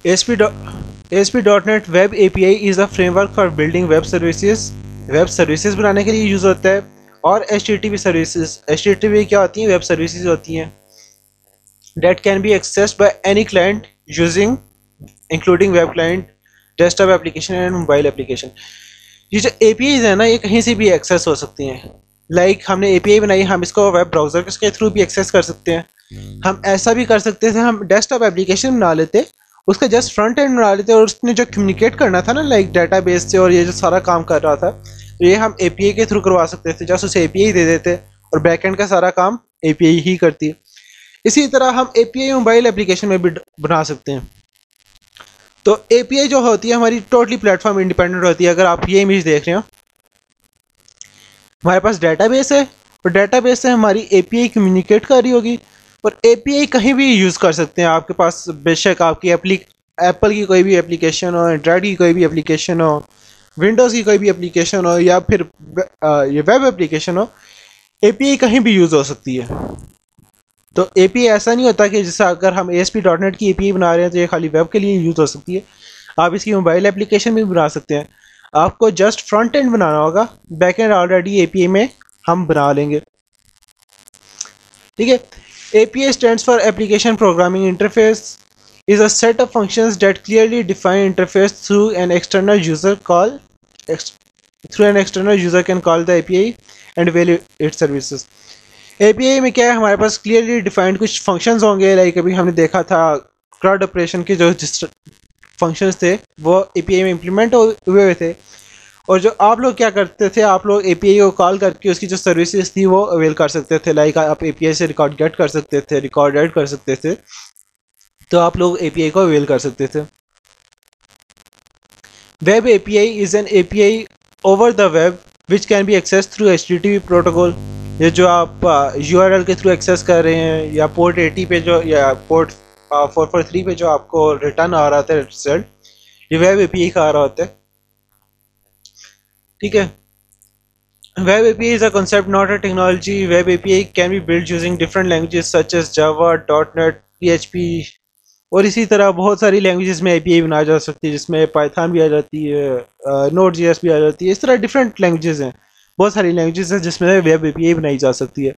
ASP.NET Web API is a framework for building web services. Web services बनाने के लिए use होता है। और HTTP सर्विसेज, HTTP क्या होती हैं? वेब सर्विसेज होती हैं that can be accessed by any client using including web client, desktop application and mobile application। ये जो APIs है ना, ये कहीं से भी एक्सेस हो सकती हैं। लाइक हमने API बनाई, हम इसको वेब ब्राउज़र के थ्रू भी एक्सेस कर सकते हैं। हम ऐसा भी कर सकते थे, हम डेस्कटॉप एप्लीकेशन बना लेते, उसका जस्ट फ्रंट एंड बना लेते और उसने जो कम्युनिकेट करना था ना लाइक डेटाबेस से और ये जो सारा काम कर रहा था, तो ये हम API के थ्रू करवा सकते थे। जस्ट उसे API दे देते और बैकएंड का सारा काम API ही करती है। इसी तरह हम API मोबाइल एप्लीकेशन में भी बना सकते हैं। तो API जो होती है हमारी टोटली प्लेटफॉर्म इंडिपेंडेंट होती है। अगर आप ये इमेज देख रहे हो, हमारे पास डेटाबेस है और डेटाबेस से हमारी API कम्युनिकेट कर रही होगी और API कहीं भी यूज़ कर सकते हैं। आपके पास बेशक आपकी एप्पल की कोई भी एप्लीकेशन हो, एंड्रॉयड की कोई भी एप्लीकेशन हो, विंडोज़ की कोई भी एप्लीकेशन हो या फिर ये वेब एप्लीकेशन हो, API कहीं भी यूज़ हो सकती है। तो API ऐसा नहीं होता कि जैसे अगर हम ASP.NET की API बना रहे हैं तो ये खाली वेब के लिए यूज़ हो सकती है। आप इसकी मोबाइल एप्लीकेशन भी बना सकते हैं। आपको जस्ट फ्रंट एंड बनाना होगा, बैक एंड ऑलरेडी API में हम बना लेंगे। ठीक है। API stands for Application Programming Interface, is a set of functions that clearly define interface through an external user can call the API and avail its services। API में क्या है, हमारे पास क्लियरली डिफाइंड कुछ फंक्शंस होंगे। Like अभी हमने देखा था CRUD ऑपरेशन के जो फंक्शंस थे वो API में इम्प्लीमेंट हुए हुए थे। और जो आप लोग क्या करते थे, आप लोग API को कॉल करके उसकी जो सर्विसेज थी वो अवेल कर सकते थे। लाइक आप API से रिकॉर्ड गेट कर सकते थे, रिकॉर्ड ऐड कर सकते थे, तो आप लोग API को अवेल कर सकते थे। Web API is an API over the web which can be access through HTTP protocol. ये जो आप URL के थ्रू एक्सेस कर रहे हैं या पोर्ट 80 पे जो या पोर्ट 443 पे जो आपको रिटर्न आ रहा था रिजल्ट, ये वेब API का आ रहा होता है। ठीक है। Web API is a concept, not a technology. Web API can be built using different languages such as Java, .NET, PHP और इसी तरह बहुत सारी लैंग्वेजेस में API बनाई जा सकती है, जिसमें Python भी आ जाती है, Node.js भी आ जाती है। इस तरह डिफरेंट लैंग्वेजेस हैं, बहुत सारी लैंग्वेजेस हैं जिसमें वेब API बनाई जा सकती है।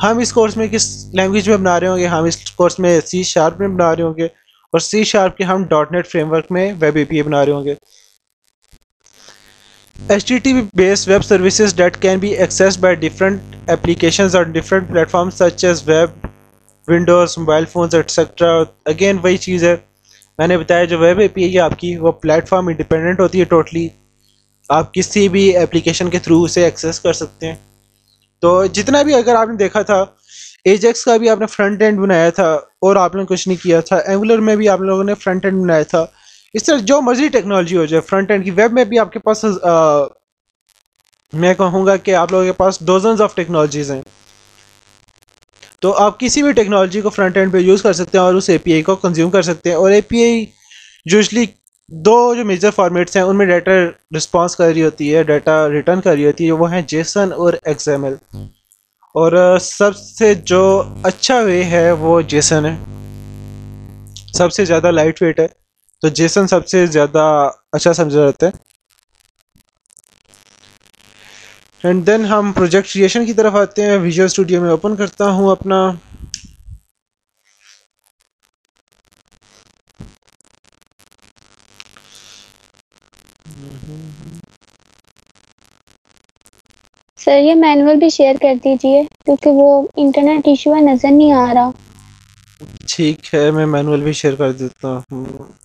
हम इस कोर्स में किस लैंग्वेज में बना रहे होंगे? हम इस कोर्स में C# में बना रहे होंगे और C# के हम .NET फ्रेमवर्क में वेब API बना रहे होंगे। HTTP-based web services that can be accessed by different applications on different platforms such as web, Windows, mobile phones, etc. Again वही चीज़ है, मैंने बताया जो वेब API है आपकी वो प्लेटफॉर्म इंडिपेंडेंट होती है टोटली। आप किसी भी एप्लीकेशन के थ्रू उसे एक्सेस कर सकते हैं। तो जितना भी अगर आपने देखा था, एजेक्स का भी आपने फ्रंट एंड बनाया था और आपने कुछ नहीं किया था, एंगुलर में भी आप लोगों ने फ्रंट एंड बनाया था। इस तरह जो मर्जी टेक्नोलॉजी हो जाए फ्रंट एंड की, वेब में भी आपके पास मैं कहूँगा कि आप लोगों के पास डोजन्स ऑफ टेक्नोलॉजीज़ हैं। तो आप किसी भी टेक्नोलॉजी को फ्रंट एंड पे यूज़ कर सकते हैं और उस API को कंज्यूम कर सकते हैं। और API यूजली दो जो मेजर फॉर्मेट्स हैं उनमें डाटा रिस्पॉन्स कर रही होती है, डाटा रिटर्न कर रही होती है, वो हैं JSON और XML। और सबसे जो अच्छा वे है वो JSON है, सबसे ज़्यादा लाइट वेट है, तो JSON सबसे ज़्यादा अच्छा समझा जाता है। एंड देन हम प्रोजेक्ट क्रिएशन की तरफ आते हैं। विजुअल स्टूडियो में ओपन करता हूँ अपना। सर ये मैनुअल भी शेयर कर दीजिए क्योंकि वो इंटरनेट इशू है, नज़र नहीं आ रहा। ठीक है, मैं मैनुअल भी शेयर कर देता हूँ।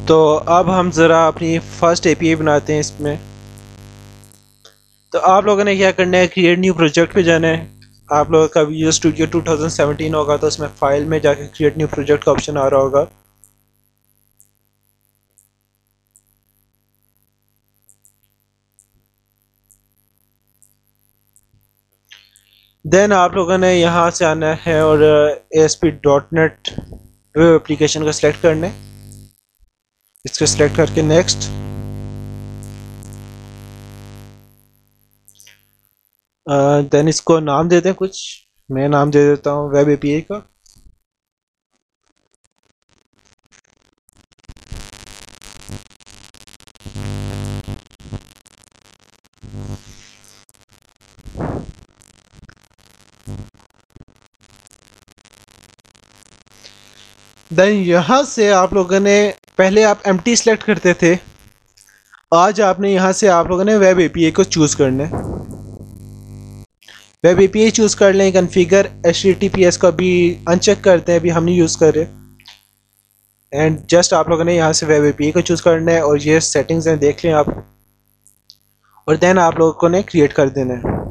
तो अब हम ज़रा अपनी फर्स्ट API बनाते हैं इसमें। तो आप लोगों ने क्या करना है, क्रिएट न्यू प्रोजेक्ट पे जाना है। आप लोगों का विजुअल स्टूडियो 2017 होगा तो उसमें फाइल में जाके क्रिएट न्यू प्रोजेक्ट का ऑप्शन आ रहा होगा। देन आप लोगों ने यहाँ से आना है और ASP.NET वेब एप्लीकेशन को सिलेक्ट करना है। इसको सिलेक्ट करके नेक्स्ट। देन इसको नाम देते हैं कुछ। मैं नाम दे देता हूँ वेब एपीआई का। देन यहाँ से आप लोगों ने, पहले आप एम्प्टी सेलेक्ट करते थे, आज आपने यहाँ से आप लोगों ने वेब एपीआई को चूज़ करना है। वेब एपीआई चूज़ कर लें। कॉन्फ़िगर HTTPS को भी अनचेक करते हैं, अभी हम नहीं यूज़ कर रहे। एंड जस्ट आप लोगों ने यहाँ से वेब एपीआई को चूज़ करना है और ये सेटिंग्स हैं, देख लें आप। और देन आप लोगों ने क्रिएट कर देना है।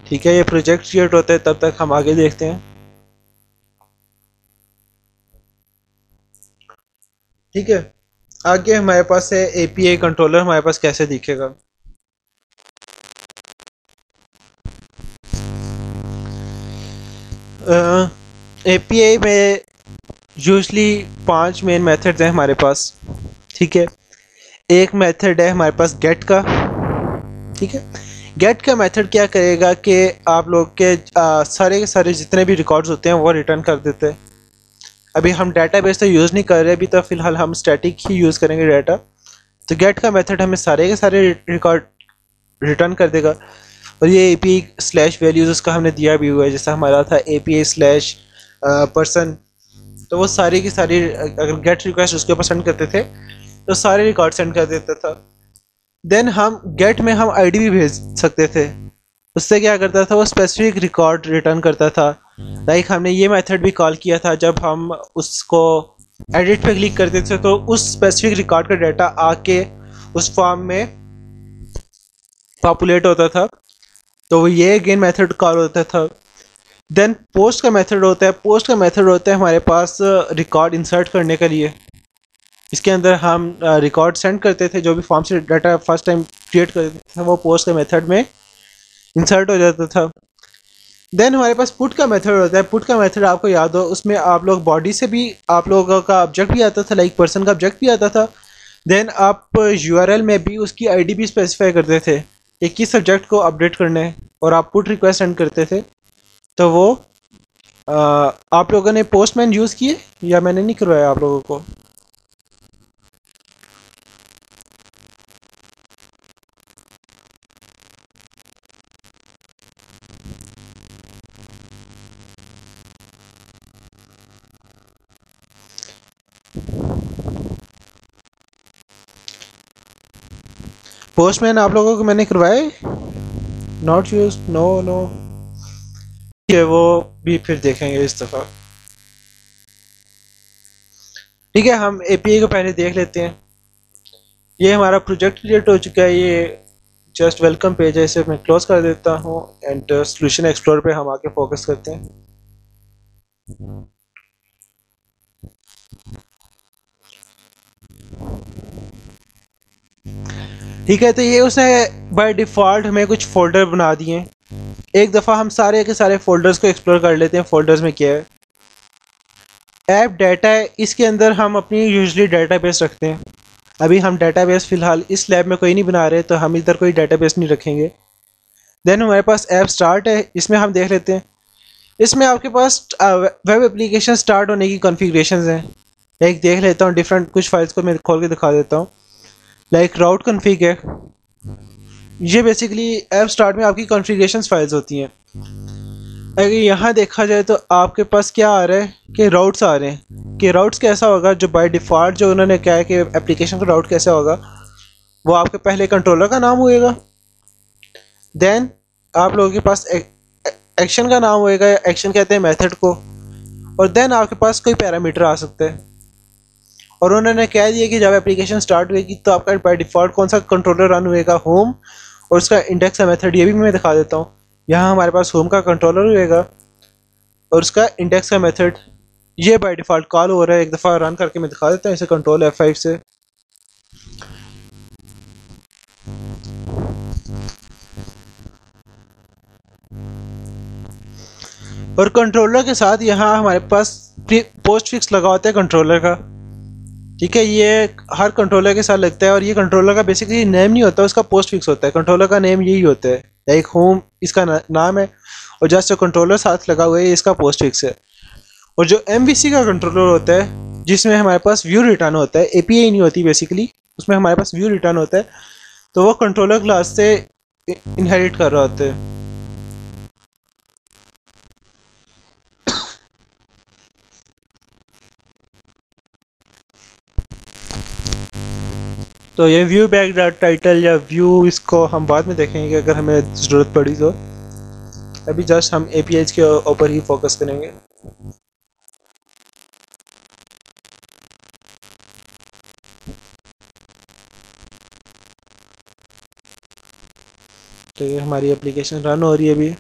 ठीक है, ये प्रोजेक्ट क्रिएट होता है, तब तक हम आगे देखते हैं। ठीक है, आगे हमारे पास है एपीआई कंट्रोलर, हमारे पास कैसे दिखेगा। एपीआई में यूजली 5 मेन मेथड्स हैं हमारे पास। ठीक है, एक मेथड है हमारे पास गेट का। ठीक है, गेट का मेथड क्या करेगा कि आप लोग के सारे के सारे जितने भी रिकॉर्ड्स होते हैं वो रिटर्न कर देते हैं। अभी हम डेटाबेस तो यूज़ नहीं कर रहे, अभी तो फ़िलहाल हम स्टैटिक ही यूज़ करेंगे डाटा। तो गेट का मेथड हमें सारे के सारे रिकॉर्ड रिटर्न कर देगा। और ये API स्लैश वैल्यूज़ उसका हमने दिया भी हुआ है, जैसा हमारा था API स्लैश पर्सन। तो वो सारी की सारी, अगर गेट रिक्वेस्ट उसके ऊपर सेंड करते थे तो सारे रिकॉर्ड सेंड कर देता था। देन हम गेट में हम आईडी भी भेज सकते थे। उससे क्या करता था, वो स्पेसिफिक रिकॉर्ड रिटर्न करता था। लाइक हमने ये मेथड भी कॉल किया था, जब हम उसको एडिट पे क्लिक करते थे तो उस स्पेसिफिक रिकॉर्ड का डाटा आके उस फॉर्म में पॉपुलेट होता था। तो ये अगेन मेथड कॉल होता था। देन पोस्ट का मेथड होता है। पोस्ट का मेथड होता है हमारे पास रिकॉर्ड इंसर्ट करने के लिए। इसके अंदर हम रिकॉर्ड सेंड करते थे, जो भी फॉर्म से डाटा फर्स्ट टाइम क्रिएट करते थे वो पोस्ट के मेथड में इंसर्ट हो जाता था। देन हमारे पास पुट का मेथड होता है। पुट का मेथड आपको याद हो, उसमें आप लोग बॉडी से भी आप लोगों का ऑब्जेक्ट भी आता था, लाइक पर्सन का ऑब्जेक्ट भी आता था। देन आप URL में भी उसकी आईडी भी स्पेसिफाई करते थे कि किस सब्जेक्ट को अपडेट करना है, और आप पुट रिक्वेस्ट सेंड करते थे। तो वो आप लोगों ने पोस्टमैन यूज़ किए या मैंने नहीं करवाया आप लोगों को? पोस्टमैन आप लोगों को मैंने करवाया? Not use, no no. ये वो भी फिर देखेंगे इस दफ़ा। ठीक है, हम API को पहले देख लेते हैं। ये हमारा प्रोजेक्ट क्रिएट हो चुका है। ये जस्ट वेलकम पेज है, इसे मैं क्लोज कर देता हूँ एंड सोल्यूशन एक्सप्लोर पे हम आके फोकस करते हैं। ठीक है, तो ये उसने बाय डिफ़ॉल्ट हमें कुछ फ़ोल्डर बना दिए हैं। एक दफ़ा हम सारे के सारे फ़ोल्डर्स को एक्सप्लोर कर लेते हैं। फ़ोल्डर्स में क्या है? ऐप डाटा है, इसके अंदर हम अपनी यूजली डाटाबेस रखते हैं। अभी हम डाटाबेस फ़िलहाल इस लैब में कोई नहीं बना रहे, तो हम इधर कोई डाटाबेस नहीं रखेंगे। देन हमारे पास ऐप स्टार्ट है, इसमें हम देख लेते हैं। इसमें आपके पास वेब एप्लीकेशन स्टार्ट होने की कॉन्फ़िगरेशंस हैं। लाइक देख लेता हूँ, डिफरेंट कुछ फाइल्स को मैं खोल के दिखा देता हूँ। लाइक राउट कॉन्फ़िग है, ये बेसिकली ऐप स्टार्ट में आपकी कॉन्फ़िगरेशंस फाइल्स होती हैं। अगर यहाँ देखा जाए तो आपके पास क्या आ रहा है कि राउट्स आ रहे हैं। कि राउट्स कैसा होगा, जो बाय डिफ़ॉल्ट जो उन्होंने क्या है कि एप्लीकेशन का राउट कैसा होगा, वो आपके पहले कंट्रोलर का नाम होएगा। देन आप लोगों के पास एक्शन का नाम होएगा, एक्शन कहते हैं मेथड को। और देन आपके पास कोई पैरामीटर आ सकता है। और उन्होंने कह दिया कि जब एप्लीकेशन स्टार्ट होएगी तो आपका बाय डिफ़ॉल्ट कौन सा कंट्रोलर रन होएगा, होम। और उसका इंडेक्स का मेथड ये भी मैं दिखा देता हूँ। यहाँ हमारे पास होम का कंट्रोलर होएगा और उसका इंडेक्स का मेथड ये बाय डिफ़ॉल्ट कॉल हो रहा है। एक दफ़ा रन करके मैं दिखा देता हूँ इसे कंट्रोल F5 से। और कंट्रोलर के साथ यहाँ हमारे पास पोस्ट फिक्स लगा होता है कंट्रोलर का, ठीक है। ये हर कंट्रोलर के साथ लगता है और ये कंट्रोलर का बेसिकली नेम नहीं होता, उसका पोस्ट फिक्स होता है। कंट्रोलर का नेम यही होता है, लाइक होम इसका नाम है और जस्ट जो कंट्रोलर साथ लगा हुआ है इसका पोस्ट फिक्स है। और जो MVC का कंट्रोलर होता है जिसमें हमारे पास व्यू रिटर्न होता है, API नहीं होती बेसिकली, उसमें हमारे पास व्यू रिटर्न होता है, तो वो कंट्रोलर क्लास से इनहेरिट कर रहा होता है। तो ये व्यू बैक टाइटल या व्यू, इसको हम बाद में देखेंगे अगर हमें ज़रूरत पड़ी तो। अभी जस्ट हम APIs के ऊपर ही फोकस करेंगे। तो ये हमारी एप्लीकेशन रन हो रही है अभी।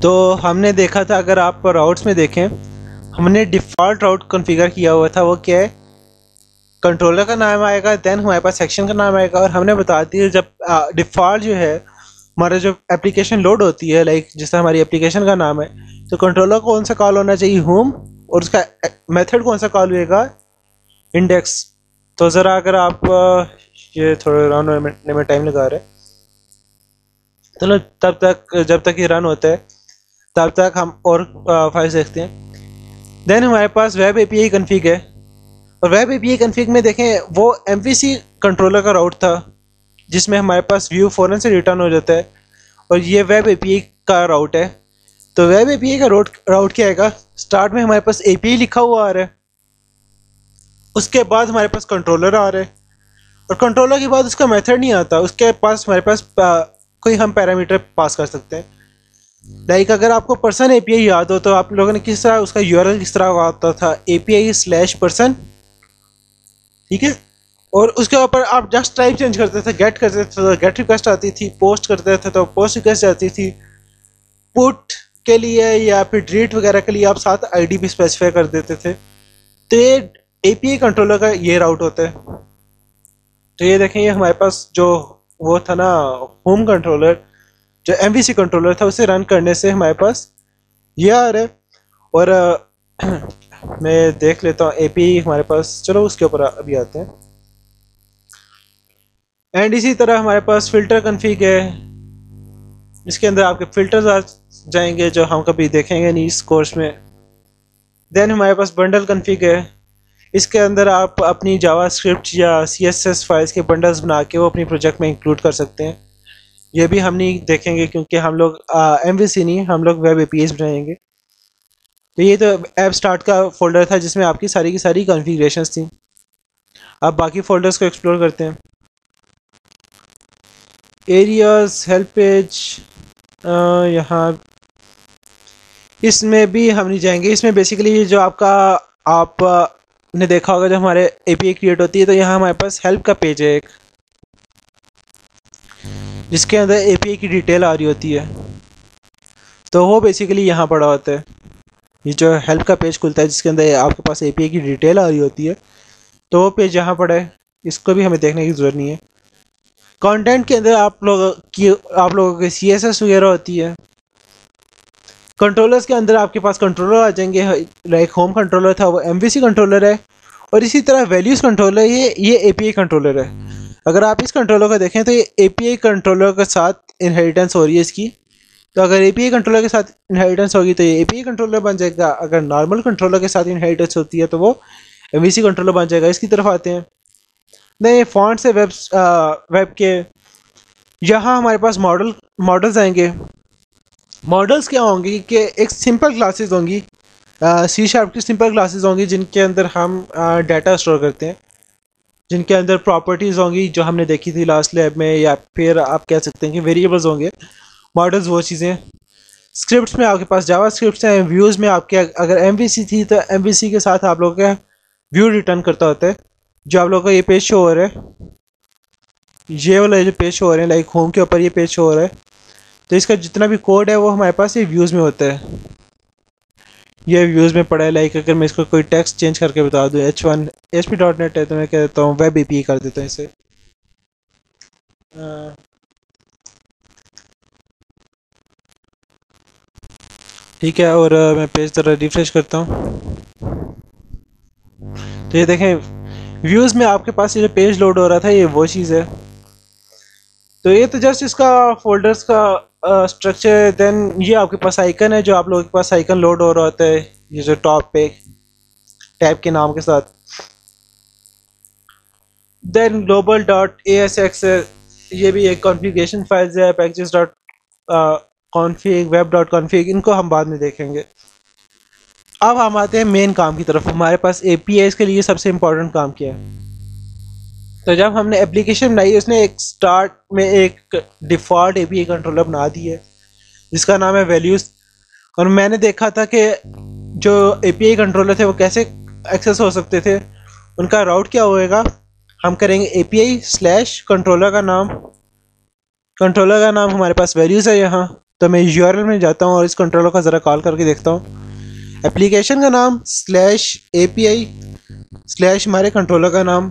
तो हमने देखा था, अगर आप राउट्स में देखें, हमने डिफ़ॉल्ट राउट कॉन्फ़िगर किया हुआ था। वो क्या है, कंट्रोलर का नाम आएगा, देन हमारे पास सेक्शन का नाम आएगा, और हमने बता दिया जब डिफ़ॉल्ट जो है हमारा जो एप्लीकेशन लोड होती है, लाइक जैसे हमारी एप्लीकेशन का नाम है, तो कंट्रोलर कौन सा कॉल होना चाहिए, होम, और उसका मेथड कौन सा कॉल होएगा, इंडेक्स। तो ज़रा अगर आप ये थोड़ा रन होने में टाइम लगा रहे हैं, चलो तब तक जब तक ये रन होता है तब तक हम और फाइल्स देखते हैं। देन हमारे पास वेब API कन्फिग है, और वेब API कन्फिग में देखें वो MVC कंट्रोलर का राउट था जिसमें हमारे पास व्यू फ़ौरन से रिटर्न हो जाता है, और ये वेब API का राउट है। तो वेब API का राउट क्या आएगा, स्टार्ट में हमारे पास API लिखा हुआ आ रहा है, उसके बाद हमारे पास कंट्रोलर आ रहा है, और कंट्रोलर के बाद उसका मेथड नहीं आता, उसके पास हमारे पास कोई हम पैरामीटर पास कर सकते हैं। लाइक अगर आपको पर्सन API याद हो तो आप लोगों ने किस तरह उसका URL किस तरह आता था, API/person, ठीक है। और उसके ऊपर आप जस्ट टाइप चेंज करते थे, गेट करते थे तो गेट रिक्वेस्ट आती थी, पोस्ट करते थे तो पोस्ट रिक्वेस्ट आती थी, पुट के लिए या फिर डिलीट वगैरह के लिए आप साथ ID भी स्पेसिफाई कर देते थे। तो ये API कंट्रोलर का ये राउट होता है। तो ये देखें, ये हमारे पास जो वो था ना होम कंट्रोलर, जो MVC कंट्रोलर था, उसे रन करने से हमारे पास ये आ रहा है। और मैं देख लेता हूँ API हमारे पास, चलो उसके ऊपर अभी आते हैं। एंड इसी तरह हमारे पास फ़िल्टर कन्फिग है, इसके अंदर आपके फ़िल्टर्स आ जाएंगे जो हम कभी देखेंगे नहीं इस कोर्स में। देन हमारे पास बंडल कन्फिग है, इसके अंदर आप अपनी जावास्क्रिप्ट या CSS फाइल्स के बंडल्स बना के वो अपनी प्रोजेक्ट में इंक्लूड कर सकते हैं। ये भी हम नहीं देखेंगे क्योंकि हम लोग MVC नहीं, हम लोग वेब APIs बनाएंगे। तो ये तो ऐप स्टार्ट का फोल्डर था जिसमें आपकी सारी की सारी कॉन्फ़िगरेशंस थी। अब बाकी फोल्डर्स को एक्सप्लोर करते हैं। एरियाज, हेल्प पेज, यहाँ इसमें भी हम नहीं जाएंगे। इसमें बेसिकली जो आपका आपने देखा होगा जब हमारे API क्रिएट होती है तो यहाँ हमारे पास हेल्प का पेज है एक, जिसके अंदर API की डिटेल आ रही होती है। तो वो बेसिकली यहाँ पड़ा होता है। ये जो हेल्प का पेज खुलता है जिसके अंदर आपके पास API की डिटेल आ रही होती है, तो वो पेज यहाँ पड़ा है, इसको भी हमें देखने की ज़रूरत नहीं है। कंटेंट के अंदर आप लोगों की CSS वगैरह होती है। कंट्रोलर्स के अंदर आपके पास कंट्रोलर आ जाएंगे, लाइक होम कंट्रोलर था वो MVC कंट्रोलर है, और इसी तरह वैल्यूज़ कंट्रोलर ये API कंट्रोलर है। अगर आप इस कंट्रोलर को देखें तो ये API कंट्रोलर के साथ इनहेरिटेंस हो रही है इसकी। तो अगर API कंट्रोलर के साथ इनहेरिटेंस होगी तो ये API कंट्रोलर बन जाएगा, अगर नॉर्मल कंट्रोलर के साथ इनहेरिटेंस होती है तो वो MVC कंट्रोलर बन जाएगा। इसकी तरफ आते हैं। नहीं, फॉन्ट से वेब के यहाँ हमारे पास मॉडल्स आएंगे। मॉडल्स क्या होंगी कि एक सिंपल क्लासेस होंगी, C# की सिंपल क्लासेस होंगी जिनके अंदर हम डाटा स्टोर करते हैं, जिनके अंदर प्रॉपर्टीज़ होंगी जो हमने देखी थी लास्ट लैब में, या फिर आप कह सकते हैं कि वेरिएबल्स होंगे। मॉडल्स वो चीज़ें। स्क्रिप्ट्स में आपके पास जावा स्क्रिप्ट्स हैं। व्यूज़ में आपके अगर MVC थी तो MVC के साथ आप लोगों का व्यू रिटर्न करता होता है, जो आप लोगों को ये पेज शो हो रहा है। ये वाला जो पेज हो रहे हैं, लाइक होम के ऊपर ये पेज हो रहा है, तो इसका जितना भी कोड है वो हमारे पास ये व्यूज़ में होता है। ये व्यूज़ में पड़ा है। लाइक अगर मैं इसको कोई टेक्स्ट चेंज करके बता दूँ, H1 ASP.NET है, तो मैं कह देता हूँ वेब API कर देता हूँ इसे। ठीक है, और मैं पेज ज़रा रिफ्रेश करता हूँ, तो ये देखें व्यूज़ में आपके पास ये जो पेज लोड हो रहा था ये वो चीज़ है। तो ये तो जस्ट इसका फोल्डर्स का स्ट्रक्चर है। देन ये आपके पास आइकन है, जो आप लोगों के पास आइकन लोड हो रहा होता है, ये जो टॉप पे टैब के नाम के साथ। देन ग्लोबल डॉट ASX है, ये भी एक कॉन्फ़िगरेशन फाइल्स है, packages dot config, web dot config, इनको हम बाद में देखेंगे। अब हम आते हैं मेन काम की तरफ। हमारे पास APIs के लिए सबसे इम्पोर्टेंट काम क्या है। तो जब हमने एप्लीकेशन बनाई, उसने एक स्टार्ट में एक डिफ़ॉल्ट API कंट्रोलर बना दी है जिसका नाम है वैल्यूज़। और मैंने देखा था कि जो API कंट्रोलर थे वो कैसे एक्सेस हो सकते थे, उनका राउट क्या होएगा। हम करेंगे API स्लैश कंट्रोलर का नाम हमारे पास वैल्यूज़ है यहाँ। तो मैं URL में जाता हूँ और इस कंट्रोलर का ज़रा कॉल करके देखता हूँ। एप्लीकेशन का नाम स्लैश API स्लैश हमारे कंट्रोलर का नाम।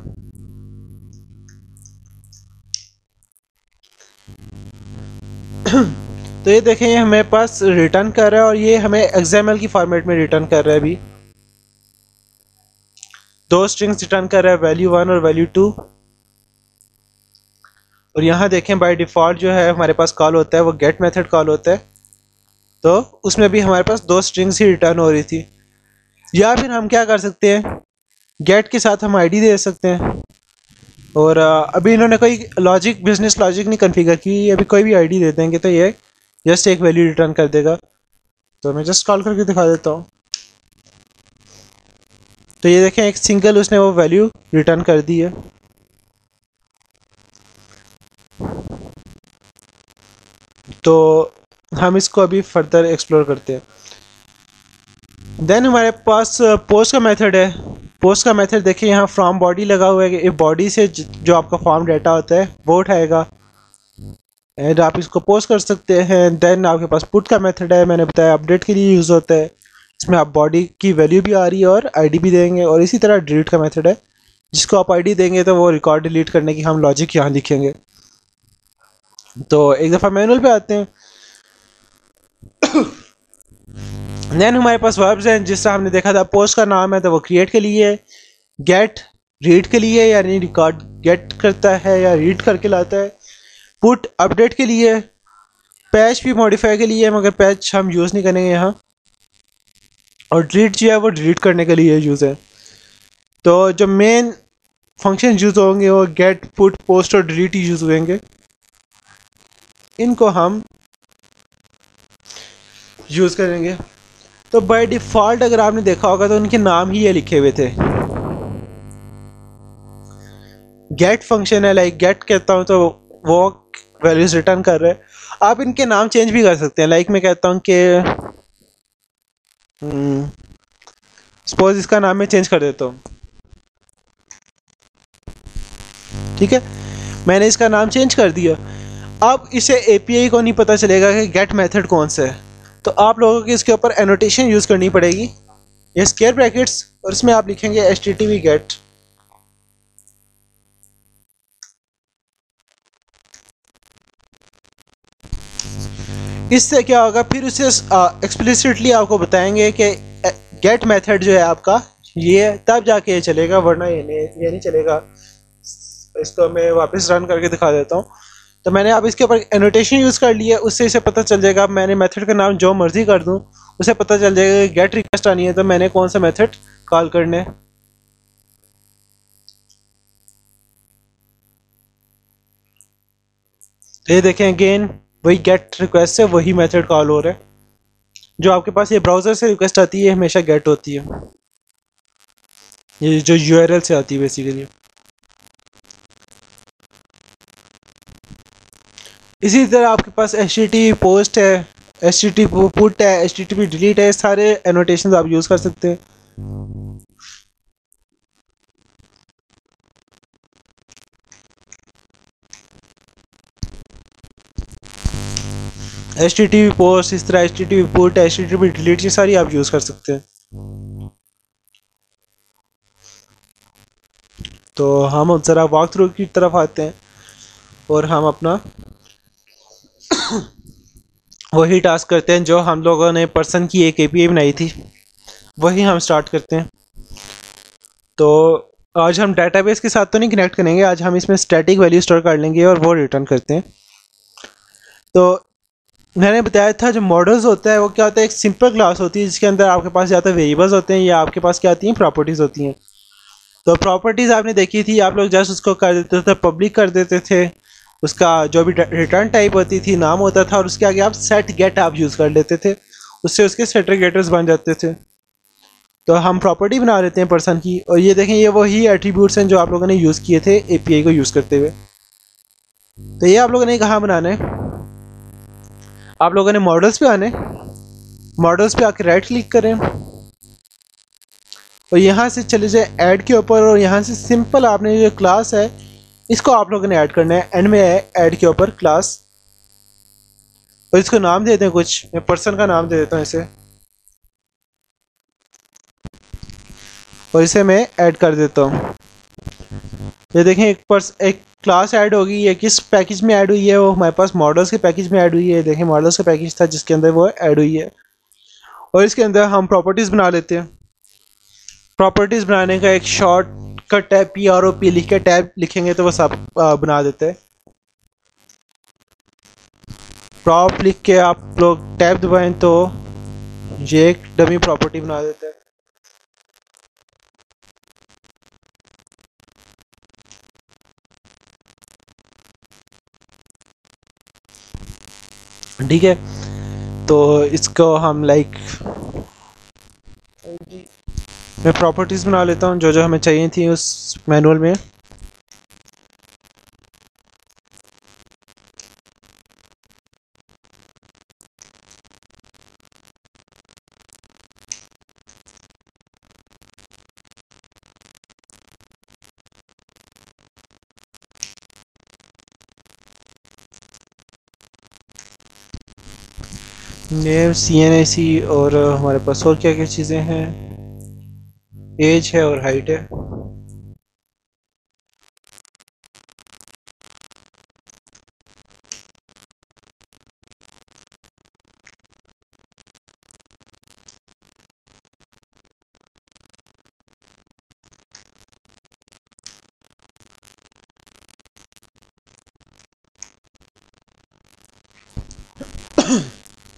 तो ये देखें, ये हमें पास रिटर्न कर रहा है और ये हमें XML की फॉर्मेट में रिटर्न कर रहा है। अभी दो स्ट्रिंग्स रिटर्न कर रहा है, वैल्यू 1 और वैल्यू 2। और यहाँ देखें बाय डिफ़ॉल्ट जो है हमारे पास कॉल होता है वो गेट मेथड कॉल होता है, तो उसमें भी हमारे पास दो स्ट्रिंग्स ही रिटर्न हो रही थी। या फिर हम क्या कर सकते हैं, गेट के साथ हम ID दे सकते हैं। और अभी इन्होंने कोई बिजनेस लॉजिक नहीं कन्फिगर की, अभी कोई भी ID दे देंगे तो ये जस्ट एक वैल्यू रिटर्न कर देगा। तो मैं जस्ट कॉल करके दिखा देता हूँ। तो ये देखें एक सिंगल उसने वो वैल्यू रिटर्न कर दी है। तो हम इसको अभी फर्दर एक्सप्लोर करते हैं। देन हमारे पास पोस्ट का मेथड है। पोस्ट का मेथड देखिए, यहाँ फ्रॉम बॉडी लगा हुआ है कि बॉडी से जो आपका फॉर्म डाटा होता है वो उठाएगा एंड आप इसको पोस्ट कर सकते हैं। देन आपके पास पुट का मेथड है, मैंने बताया अपडेट के लिए यूज़ होता है। इसमें आप बॉडी की वैल्यू भी आ रही है और ID भी देंगे। और इसी तरह डिलीट का मेथड है, जिसको आप ID देंगे तो वो रिकॉर्ड डिलीट करने की हम लॉजिक यहाँ लिखेंगे। तो एक दफ़ा मैनुअल पे आते हैं। देन हमारे पास वर्ब्स हैं, जिस तरह हमने देखा था पोस्ट का नाम है तो वो क्रिएट के लिए है, गेट रीड के लिए यानी रिकॉर्ड गेट करता है या रीड करके लाता है, पुट अपडेट के लिए, पैच भी मॉडिफाई के लिए मगर पैच हम यूज़ नहीं करेंगे यहाँ, और डिलीट जो है वो डिलीट करने के लिए यूज़ है। तो जो मेन फंक्शन यूज़ होंगे वो गेट, पुट, पोस्ट और डिलीट ही यूज़ होंगे। इनको हम यूज़ करेंगे। तो बाय डिफ़ॉल्ट अगर आपने देखा होगा तो उनके नाम ही ये लिखे हुए थे। गेट फंक्शन है, लाइक गेट कहता हूँ तो वो वैल्यूज रिटर्न कर रहा है। आप इनके नाम चेंज भी कर सकते हैं। लाइक मैं कहता हूँ कि सपोज इसका नाम मैं चेंज कर देता हूँ, ठीक है, मैंने इसका नाम चेंज कर दिया। अब इसे API को नहीं पता चलेगा कि गेट मेथड कौन सा है, तो आप लोगों को इसके ऊपर एनोटेशन यूज़ करनी पड़ेगी, ये स्क्वायर ब्रैकेट्स, और इसमें आप लिखेंगे HTTP गेट। इससे क्या होगा, फिर उसे एक्सप्लिसिटली आपको बताएंगे कि गेट मेथड जो है आपका ये तब जाके ये चलेगा, वरना ये नहीं चलेगा। इसको मैं वापस रन करके दिखा देता हूँ। तो मैंने अब इसके ऊपर एनोटेशन यूज़ कर लिया, उससे इसे पता चल जाएगा। मैंने मेथड का नाम जो मर्जी कर दूँ, उसे पता चल जाएगा कि गेट रिक्वेस्ट आनी है तो मैंने कौन सा मेथड कॉल करने है। ये देखें अगेन वही गेट रिक्वेस्ट है, वही मेथड कॉल हो रहा है। जो आपके पास ये ब्राउज़र से रिक्वेस्ट आती है हमेशा गेट होती है, ये जो URL से आती है बेसिकली। इसी तरह आपके पास HTTP पोस्ट है, HTTP पुट है, HTTP डिलीट है, सारे एनोटेशन आप यूज़ कर सकते हैं। HTTP पोस्ट, इस तरह HTTP पुट, HTTP डिलीट, ये सारी आप यूज़ कर सकते हैं। तो हम ज़रा वॉक थ्रू की तरफ आते हैं और हम अपना वही टास्क करते हैं जो हम लोगों ने पर्सन की एक API बनाई थी, वही हम स्टार्ट करते हैं। तो आज हम डेटाबेस के साथ तो नहीं कनेक्ट करेंगे, आज हम इसमें स्टैटिक वैल्यू स्टोर कर लेंगे और वो रिटर्न करते हैं। तो मैंने बताया था जो मॉडल्स होता है वो क्या होता है, एक सिंपल क्लास होती है जिसके अंदर आपके पास या तो वेरिएबल्स होते हैं या आपके पास क्या आती हैं, प्रॉपर्टीज़ होती हैं। तो प्रॉपर्टीज़ आपने देखी थी, आप लोग जस्ट उसको कर देते थे, पब्लिक कर देते थे, उसका जो भी रिटर्न टाइप होती थी नाम होता था, और उसके आगे आप सेट गेट आप यूज़ कर लेते थे, उससे उसके सेग्रीगेटर्स बन जाते थे। तो हम प्रॉपर्टी बना लेते हैं पर्सन की, और ये देखें ये वही एट्रीब्यूट्स हैं जो आप लोगों ने यूज़ किए थे API को यूज़ करते हुए। तो ये आप लोगों ने कहाँ बनाना है, आप लोगों ने मॉडल्स पे आने, मॉडल्स पे आके राइट क्लिक करें और यहाँ से चले जाए ऐड के ऊपर, और यहाँ से सिंपल आपने जो क्लास है इसको आप लोगों ने ऐड करना है। एंड में है ऐड के ऊपर क्लास, और इसको नाम देते हैं कुछ, मैं पर्सन का नाम दे देता हूँ इसे, और इसे मैं ऐड कर देता हूँ। ये देखें एक क्लास ऐड होगी, ये किस पैकेज में ऐड हुई है, वो हमारे पास मॉडल्स के पैकेज में ऐड हुई है। देखें मॉडल्स का पैकेज था जिसके अंदर वो ऐड हुई है, और इसके अंदर हम प्रॉपर्टीज़ बना लेते हैं। प्रॉपर्टीज़ बनाने का एक शॉर्ट कट है, PROP लिख के टैब लिखेंगे तो वो सब बना देते हैं। प्रॉप लिख के आप लोग टैब दबाएं तो ये एक डमी प्रॉपर्टी बना देता है। ठीक है, तो इसको हम लाइक मैं प्रॉपर्टीज़ बना लेता हूँ जो जो हमें चाहिए थी उस मैनुअल में। नेम CNAC, और हमारे पास और क्या क्या चीज़ें हैं, एज है और हाइट है।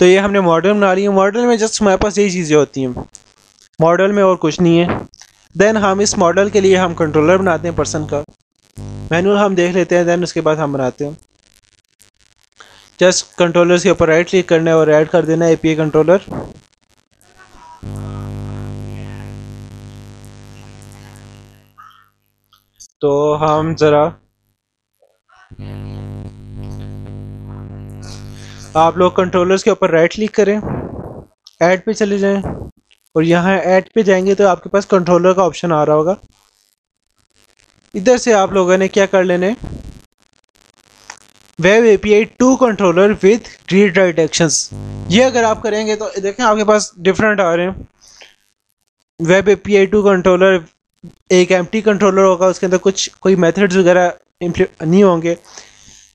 तो ये हमने मॉडल बना ली है, मॉडल में जस्ट हमारे पास यही चीज़ें होती हैं, मॉडल में और कुछ नहीं है। देन हम इस मॉडल के लिए हम कंट्रोलर बनाते हैं पर्सन का, मैनुअल हम देख लेते हैं, देन उसके बाद हम बनाते हैं। जस्ट कंट्रोलर्स के ऊपर राइट क्लिक करना है और ऐड कर देना है API कंट्रोलर। तो हम ज़रा आप लोग कंट्रोलर्स के ऊपर राइट क्लिक करें, ऐड पे चले जाएं, और यहाँ ऐड पे जाएंगे तो आपके पास कंट्रोलर का ऑप्शन आ रहा होगा। इधर से आप लोगों ने क्या कर लेने, web API to controller with read write actions, ये अगर आप करेंगे तो देखें आपके पास डिफरेंट आ रहे हैं। वेब API टू कंट्रोलर एक एम्प्टी कंट्रोलर होगा, उसके अंदर कुछ कोई मेथड्स वगैरह नहीं होंगे।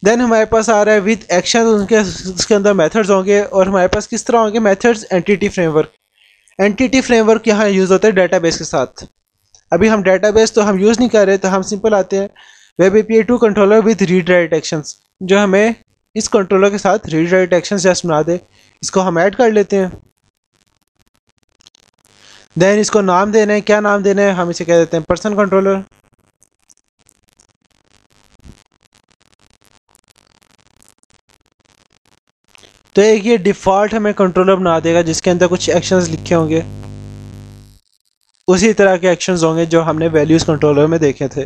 देन हमारे पास आ रहा है विद एक्शन, उसके अंदर मेथड्स होंगे, और हमारे पास किस तरह होंगे methods, entity framework. Entity framework यहाँ यूज़ होता है डेटाबेस के साथ। अभी हम डेटाबेस तो हम यूज़ नहीं कर रहे, तो हम सिंपल आते हैं web API to controller with read write actions, जो हमें इस कंट्रोलर के साथ रीड राइट एक्शंस जस्ट बना दे। इसको हम ऐड कर लेते हैं। देन इसको नाम देना है, क्या नाम देना है, हम इसे कह देते हैं पर्सन कंट्रोलर। तो एक ये डिफ़ॉल्ट हमें कंट्रोलर बना देगा जिसके अंदर कुछ एक्शंस लिखे होंगे, उसी तरह के एक्शंस होंगे जो हमने वैल्यूज़ कंट्रोलर में देखे थे।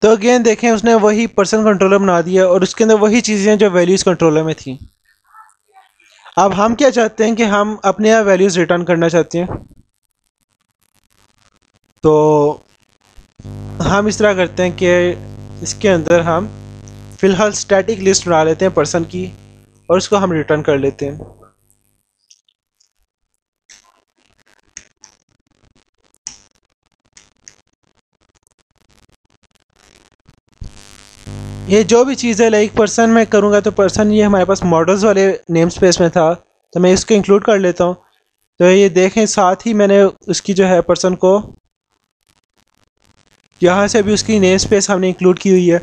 तो अगेन देखें उसने वही पर्सन कंट्रोलर बना दिया और उसके अंदर वही चीज़ें जो वैल्यूज़ कंट्रोलर में थी। अब हम क्या चाहते हैं कि हम अपने यहाँ वैल्यूज़ रिटर्न करना चाहते हैं। तो हम इस तरह करते हैं कि इसके अंदर हम फ़िलहाल स्टैटिक लिस्ट बना लेते हैं पर्सन की और उसको हम रिटर्न कर लेते हैं। ये जो भी चीज़ है लाइक पर्सन मैं करूँगा तो पर्सन ये हमारे पास मॉडल्स वाले नेम स्पेस में था तो मैं इसको इंक्लूड कर लेता हूँ। तो ये देखें साथ ही मैंने उसकी जो है पर्सन को यहाँ से भी उसकी नेम स्पेस हमने इंक्लूड की हुई है।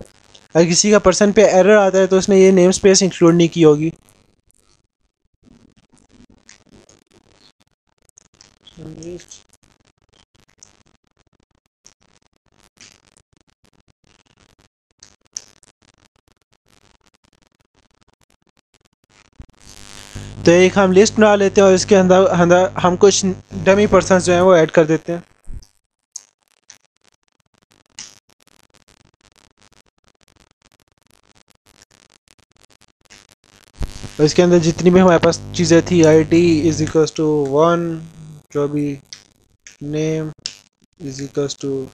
अगर किसी का पर्सन पे एरर आता है तो उसने ये नेम स्पेस इंक्लूड नहीं की होगी। तो एक हम लिस्ट बना लेते हैं और इसके अंदर अंदर हम कुछ डमी पर्सन जो हैं वो ऐड कर देते हैं। और इसके अंदर जितनी भी हमारे पास चीज़ें थी ID इज इक्वल्स टू 1, जो भी नेम इज इक्वल्स टू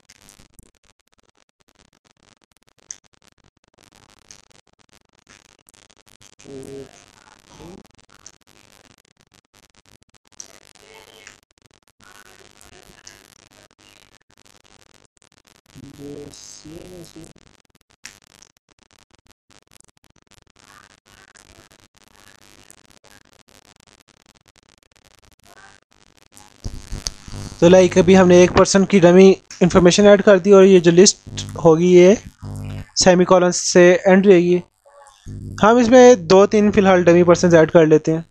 तो लाइक अभी हमने एक पर्सन की डमी इंफॉर्मेशन ऐड कर दी और ये जो लिस्ट होगी ये सेमीकोलन से एंड रहेगी। हम इसमें 2-3 फिलहाल डमी पर्सन ऐड कर लेते हैं।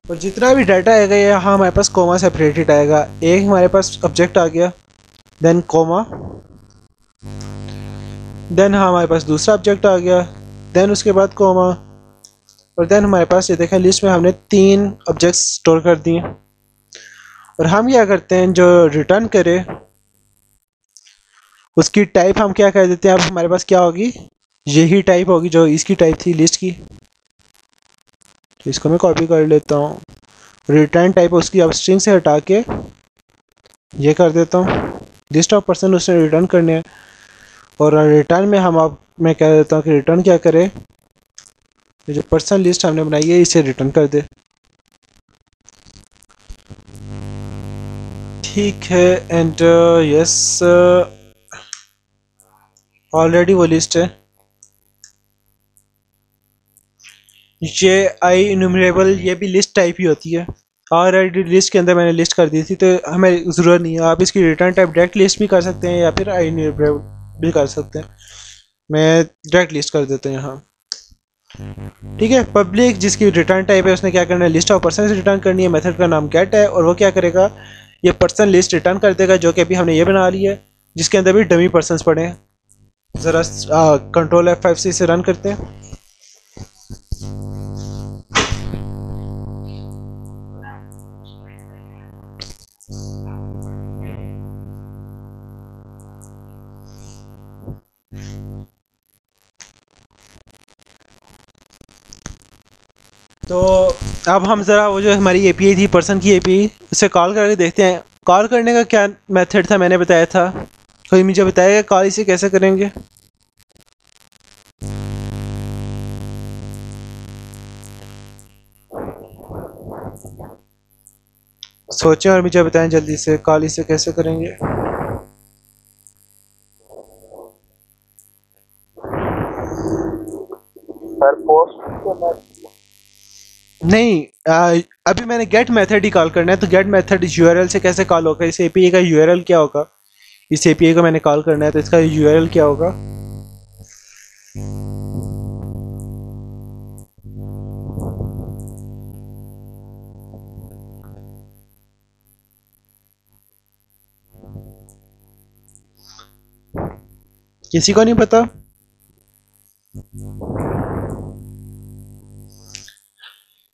और जितना भी डाटा आएगा ये यहाँ हमारे पास कोमा सेपरेटेड आएगा। एक हमारे पास ऑब्जेक्ट आ गया, देन कोमा, देन हमारे पास दूसरा ऑब्जेक्ट आ गया, देन उसके बाद कोमा, और देन हमारे पास ये देखें लिस्ट में हमने 3 ऑब्जेक्ट्स स्टोर कर दिए। और हम क्या करते हैं जो रिटर्न करे उसकी टाइप हम क्या कर देते हैं। अब हमारे पास क्या होगी, यही टाइप होगी जो इसकी टाइप थी लिस्ट की। तो इसको मैं कॉपी कर लेता हूँ। रिटर्न टाइप उसकी अब स्ट्रिंग से हटा के ये कर देता हूँ, लिस्ट ऑफ पर्सन उसने रिटर्न करने हैं। और रिटर्न में हम अब मैं कह देता हूँ कि रिटर्न क्या करे, ये जो पर्सन लिस्ट हमने बनाई है इसे रिटर्न कर दे। ठीक है, एंड यस ऑलरेडी वो लिस्ट है। ये आई इन्यूमरेबल ये भी लिस्ट टाइप ही होती है। ऑलरेडी लिस्ट के अंदर मैंने लिस्ट कर दी थी तो हमें ज़रूरत नहीं है। आप इसकी रिटर्न टाइप डायरेक्ट लिस्ट भी कर सकते हैं या फिर आई इन्यूमरेबल भी कर सकते हैं। मैं डायरेक्ट लिस्ट कर देता हूँ यहाँ। ठीक है, पब्लिक जिसकी रिटर्न टाइप है उसने क्या करना है, लिस्ट ऑफ पर्सन से रिटर्न करनी है। मेथड का नाम गेट है और वो क्या करेगा, ये पर्सन लिस्ट रिटर्न कर देगा जो कि अभी हमने ये बना ली है जिसके अंदर भी डमी पर्सनस पड़े हैं। ज़रा कंट्रोल F5 से इसे रन करते हैं। तो अब हम ज़रा वो जो हमारी API थी पर्सन की API उसे कॉल करके देखते हैं। कॉल करने का क्या मेथड था मैंने बताया था, कोई मुझे बताएगा कॉल इसे कैसे करेंगे। सोचें और मुझे बताएं जल्दी से कॉल इसे कैसे करेंगे। सर पोस्ट नहीं अभी मैंने गेट मेथड ही कॉल करना है। तो गेट मेथड URL से कैसे कॉल होगा, इस API का URL क्या होगा। इस API को मैंने कॉल करना है तो इसका URL क्या होगा। किसी को नहीं पता।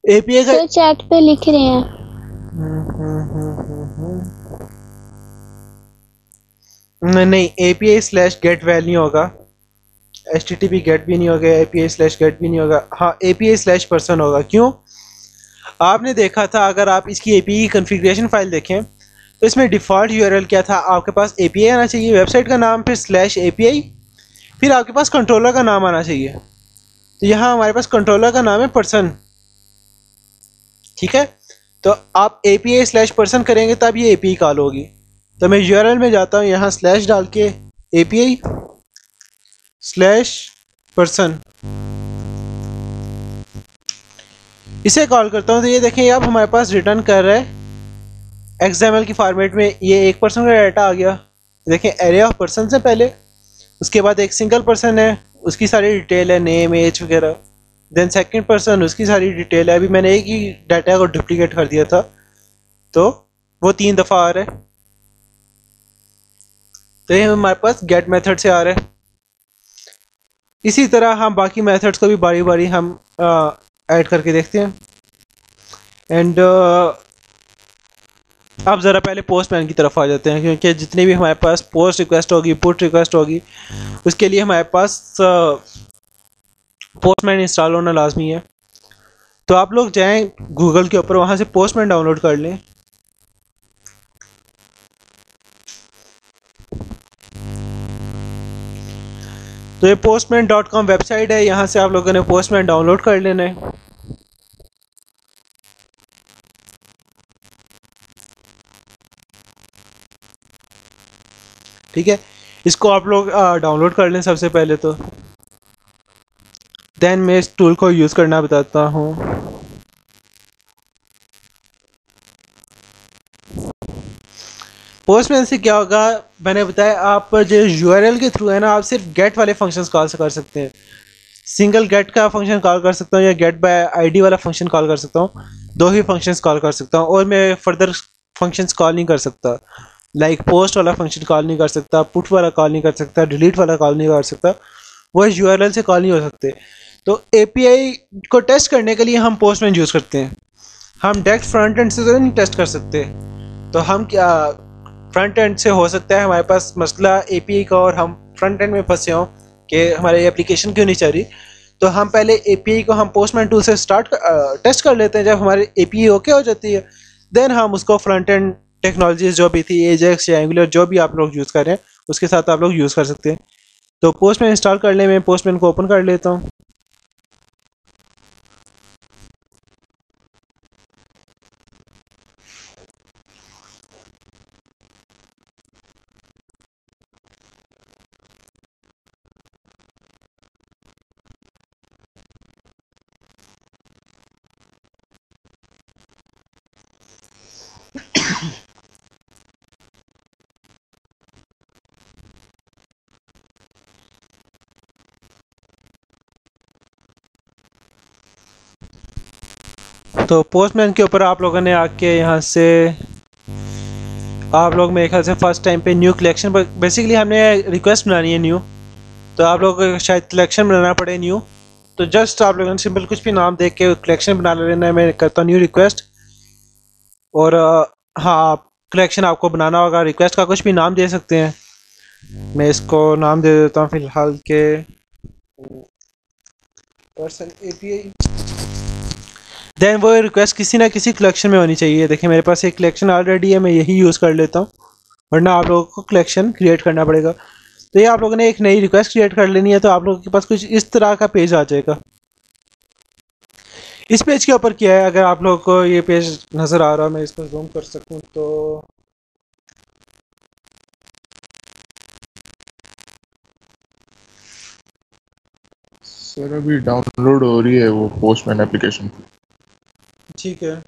API का तो चैट पे लिख रहे हैं। नहीं API/get वैल नहीं होगा, HTTP get भी नहीं होगा, API/get भी नहीं होगा। हाँ API/person होगा। क्यों, आपने देखा था, अगर आप इसकी एपीआई की कॉन्फ़िगरेशन फाइल देखें तो इसमें डिफ़ॉल्ट यूआरएल क्या था, आपके पास एपीआई आना चाहिए, वेबसाइट का नाम, फिर स्लैश एपीआई, फिर आपके पास कंट्रोलर का नाम आना चाहिए। तो यहाँ हमारे पास कंट्रोलर का नाम है पर्सन, ठीक है। तो आप एपीआई स्लैश पर्सन करेंगे तब ये एपीआई कॉल होगी। तो मैं यूआरएल में जाता हूँ, यहाँ स्लैश डाल के एपीआई स्लैश पर्सन इसे कॉल करता हूँ। तो ये देखें अब हमारे पास रिटर्न कर रहा है XML की फॉर्मेट में, ये एक पर्सन का डाटा आ गया। देखें एरे ऑफ पर्सन से पहले, उसके बाद एक सिंगल पर्सन है, उसकी सारी डिटेल है, नेम एज वगैरह। देन सेकंड पर्सन, उसकी सारी डिटेल है। अभी मैंने एक ही डाटा को डुप्लीकेट कर दिया था तो वो 3 दफ़ा आ रहा है। तो ये हमारे पास गेट मेथड से आ रहा है। इसी तरह हम बाकी मेथड्स को भी बारी बारी हम ऐड करके देखते हैं। एंड अब ज़रा पहले पोस्टमैन की तरफ आ जाते हैं, क्योंकि जितनी भी हमारे पास पोस्ट रिक्वेस्ट होगी, पुट रिक्वेस्ट होगी, उसके लिए हमारे पास पोस्टमैन इंस्टॉल होना लाजमी है। तो आप लोग जाएं गूगल के ऊपर, वहाँ से पोस्टमैन डाउनलोड कर लें। तो ये postman.com वेबसाइट है, यहाँ से आप लोगों ने पोस्टमैन डाउनलोड कर लेना है। ठीक है, इसको आप लोग डाउनलोड कर लें सबसे पहले तो। देन मैं इस टूल को यूज़ करना बताता हूँ। पोस्टमैन से क्या होगा, मैंने बताया आप जो यूआरएल के थ्रू है ना, आप सिर्फ गेट वाले फंक्शंस कॉल कर सकते हैं। सिंगल गेट का फंक्शन कॉल कर सकता हूँ या गेट बाय आईडी वाला फंक्शन कॉल कर सकता हूँ। 2 ही फंक्शंस कॉल कर सकता हूँ और मैं फर्दर फंक्शंस कॉल नहीं कर सकता। लाइक पोस्ट वाला फंक्शन कॉल नहीं कर सकता, पुट वाला कॉल नहीं कर सकता, डिलीट वाला कॉल नहीं कर सकता, वो यूआरएल से कॉल नहीं हो सकते। तो एपीआई को टेस्ट करने के लिए हम पोस्टमैन यूज़ करते हैं। हम डायरेक्ट फ्रंट एंड से तो नहीं टेस्ट कर सकते। तो हम क्या, फ्रंट एंड से हो सकता है हमारे पास मसला एपीआई का और हम फ्रंट एंड में फंसे हों कि हमारी एप्लीकेशन क्यों नहीं चल रही। तो हम पहले एपीआई को हम पोस्टमैन टूल से टेस्ट कर लेते हैं। जब हमारी एपीआई ओके हो जाती है, देन हम उसको फ्रंट एंड टेक्नोलॉजीज जो भी थी, एजेक्स या एंगुलर जो भी आप लोग यूज़ कर रहे हैं, उसके साथ आप लोग यूज़ कर सकते हैं। तो पोस्टमैन इंस्टॉल कर ले, मैं पोस्टमैन को ओपन कर लेता हूँ। तो पोस्टमैन के ऊपर आप लोगों ने आके यहाँ से आप लोग मेरे ख्याल से फर्स्ट टाइम पे न्यू कलेक्शन, बेसिकली हमने रिक्वेस्ट बनानी है न्यू। तो आप लोगों को शायद कलेक्शन बनाना पड़े न्यू। तो जस्ट आप लोगों ने सिंपल कुछ भी नाम देख के कलेक्शन बना लेना है। मैं करता हूँ न्यू रिक्वेस्ट और हाँ, कलेक्शन आपको बनाना होगा। रिक्वेस्ट का कुछ भी नाम दे सकते हैं। मैं इसको नाम दे देता हूँ फिलहाल के पर्सन एपीआई। देन वो रिक्वेस्ट किसी ना किसी कलेक्शन में होनी चाहिए। देखिए मेरे पास एक कलेक्शन ऑलरेडी है, मैं यही यूज़ कर लेता हूँ, वरना आप लोगों को कलेक्शन क्रिएट करना पड़ेगा। तो ये आप लोगों ने एक नई रिक्वेस्ट क्रिएट कर लेनी है। तो आप लोगों के पास कुछ इस तरह का पेज आ जाएगा। इस पेज के ऊपर क्या है, अगर आप लोगों को ये पेज नज़र आ रहा है, मैं इसको जूम कर सकूँ तो सर अभी डाउनलोड हो रही है वो पोस्टमैन एप्लीकेशन। ठीक है।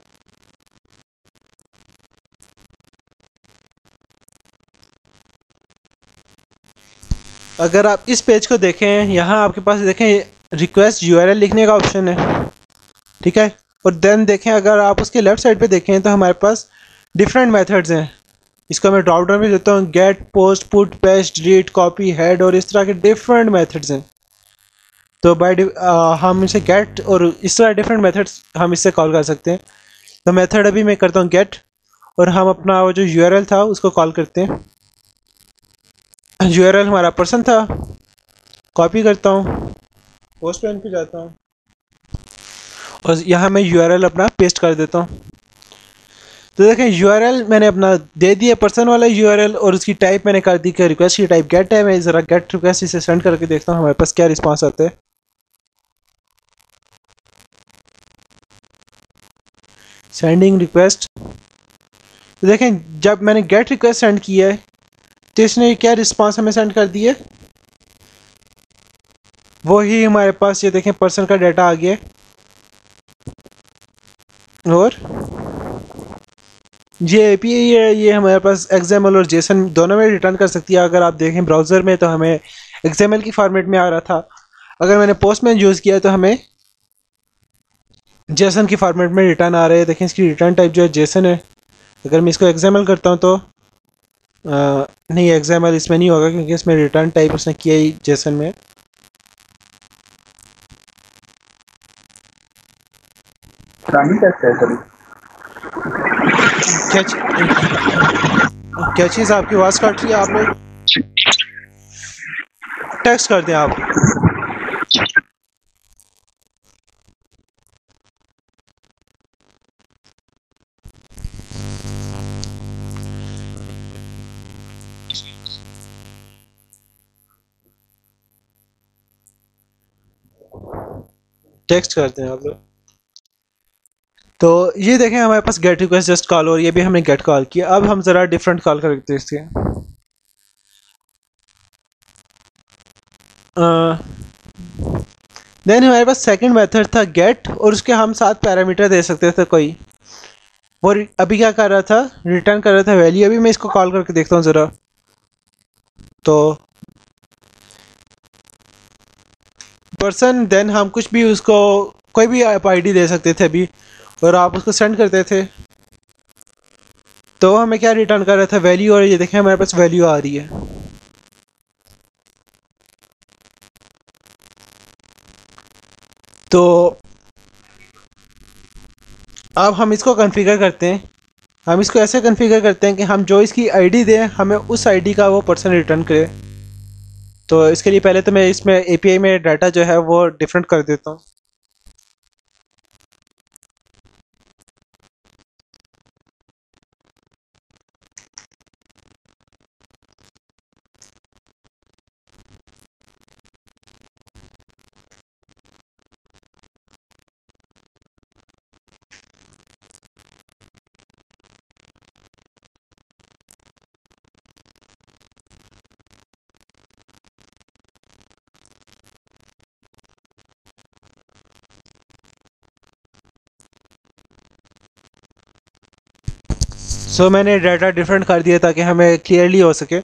अगर आप इस पेज को देखें, यहाँ आपके पास देखें रिक्वेस्ट यूआरएल लिखने का ऑप्शन है, ठीक है। और देन देखें, अगर आप उसके लेफ्ट साइड पे देखें तो हमारे पास डिफरेंट मेथड्स हैं। इसको मैं ड्रॉप डाउन में देता हूँ, get, post, put, paste, delete, copy, head और इस तरह के डिफरेंट मेथड्स हैं। तो हम इसे गेट और इस तरह डिफरेंट मेथड्स हम इससे कॉल कर सकते हैं। तो मेथड अभी मैं करता हूँ गेट, और हम अपना वो जो यूआरएल था उसको कॉल करते हैं। यूआरएल हमारा पर्सन था, कॉपी करता हूँ, पोस्टमैन पे जाता हूँ और यहाँ मैं यूआरएल अपना पेस्ट कर देता हूँ। तो देखें यूआरएल मैंने अपना दे दिया पर्सन वाला यूआरएल, और उसकी टाइप मैंने कर दी कि रिक्वेस्ट की टाइप गेट है। मैं ज़रा गेट रिक्वेस्ट इसे सेंड करके देखता हूँ हमारे पास क्या रिस्पांस आता है। Sending request. तो देखें जब मैंने गेट रिक्वेस्ट सेंड किया है तो इसने क्या रिस्पांस हमें सेंड कर दिया, वही हमारे पास ये देखें पर्सन का डाटा आ गया। और ये एपीआई है, ये हमारे पास एक्सएमएल और जेसन दोनों में रिटर्न कर सकती है। अगर आप देखें ब्राउज़र में तो हमें एक्सएमएल की फॉर्मेट में आ रहा था, अगर मैंने पोस्टमैन यूज़ किया तो हमें जेसन की फॉर्मेट में रिटर्न आ रहे हैं। देखें इसकी रिटर्न टाइप जो है जेसन है। अगर मैं इसको एक्सएमएल करता हूँ तो नहीं, एक्सएमएल इसमें नहीं होगा क्योंकि इसमें रिटर्न टाइप उसने किया ही जेसन में। रनिंग टेस्ट है सर। क्या क्या चीज़ आपकी आवाज़ काट रही है? आप लोग टेक्स्ट कर दें आप। टेक्स्ट कर दें आप लोग। तो ये देखें हमारे पास गेट रिक्वेस्ट जस्ट कॉल, और ये भी हमने गेट कॉल किया। अब हम ज़रा डिफरेंट कॉल करते हैं इसके। देन हमारे पास सेकंड मेथड था गेट, और उसके हम 7 पैरामीटर दे सकते थे कोई। वो अभी क्या कर रहा था, रिटर्न कर रहा था वैल्यू। अभी मैं इसको कॉल करके देखता हूँ ज़रा। तो पर्सन, देन हम कुछ भी उसको कोई भी ऐप आईडी दे सकते थे अभी, और आप उसको सेंड करते थे तो हमें क्या रिटर्न कर रहा था, वैल्यू। और ये देखें हमारे पास वैल्यू आ रही है। तो अब हम इसको कॉन्फ़िगर करते हैं। हम इसको ऐसे कॉन्फ़िगर करते हैं कि हम जो इसकी आईडी दें हमें उस आईडी का वो पर्सन रिटर्न करे। तो इसके लिए पहले तो मैं इसमें एपीआई में डाटा जो है वो डिफरेंट कर देता हूँ। मैंने डाटा डिफरेंट कर दिया ताकि हमें क्लियरली हो सके।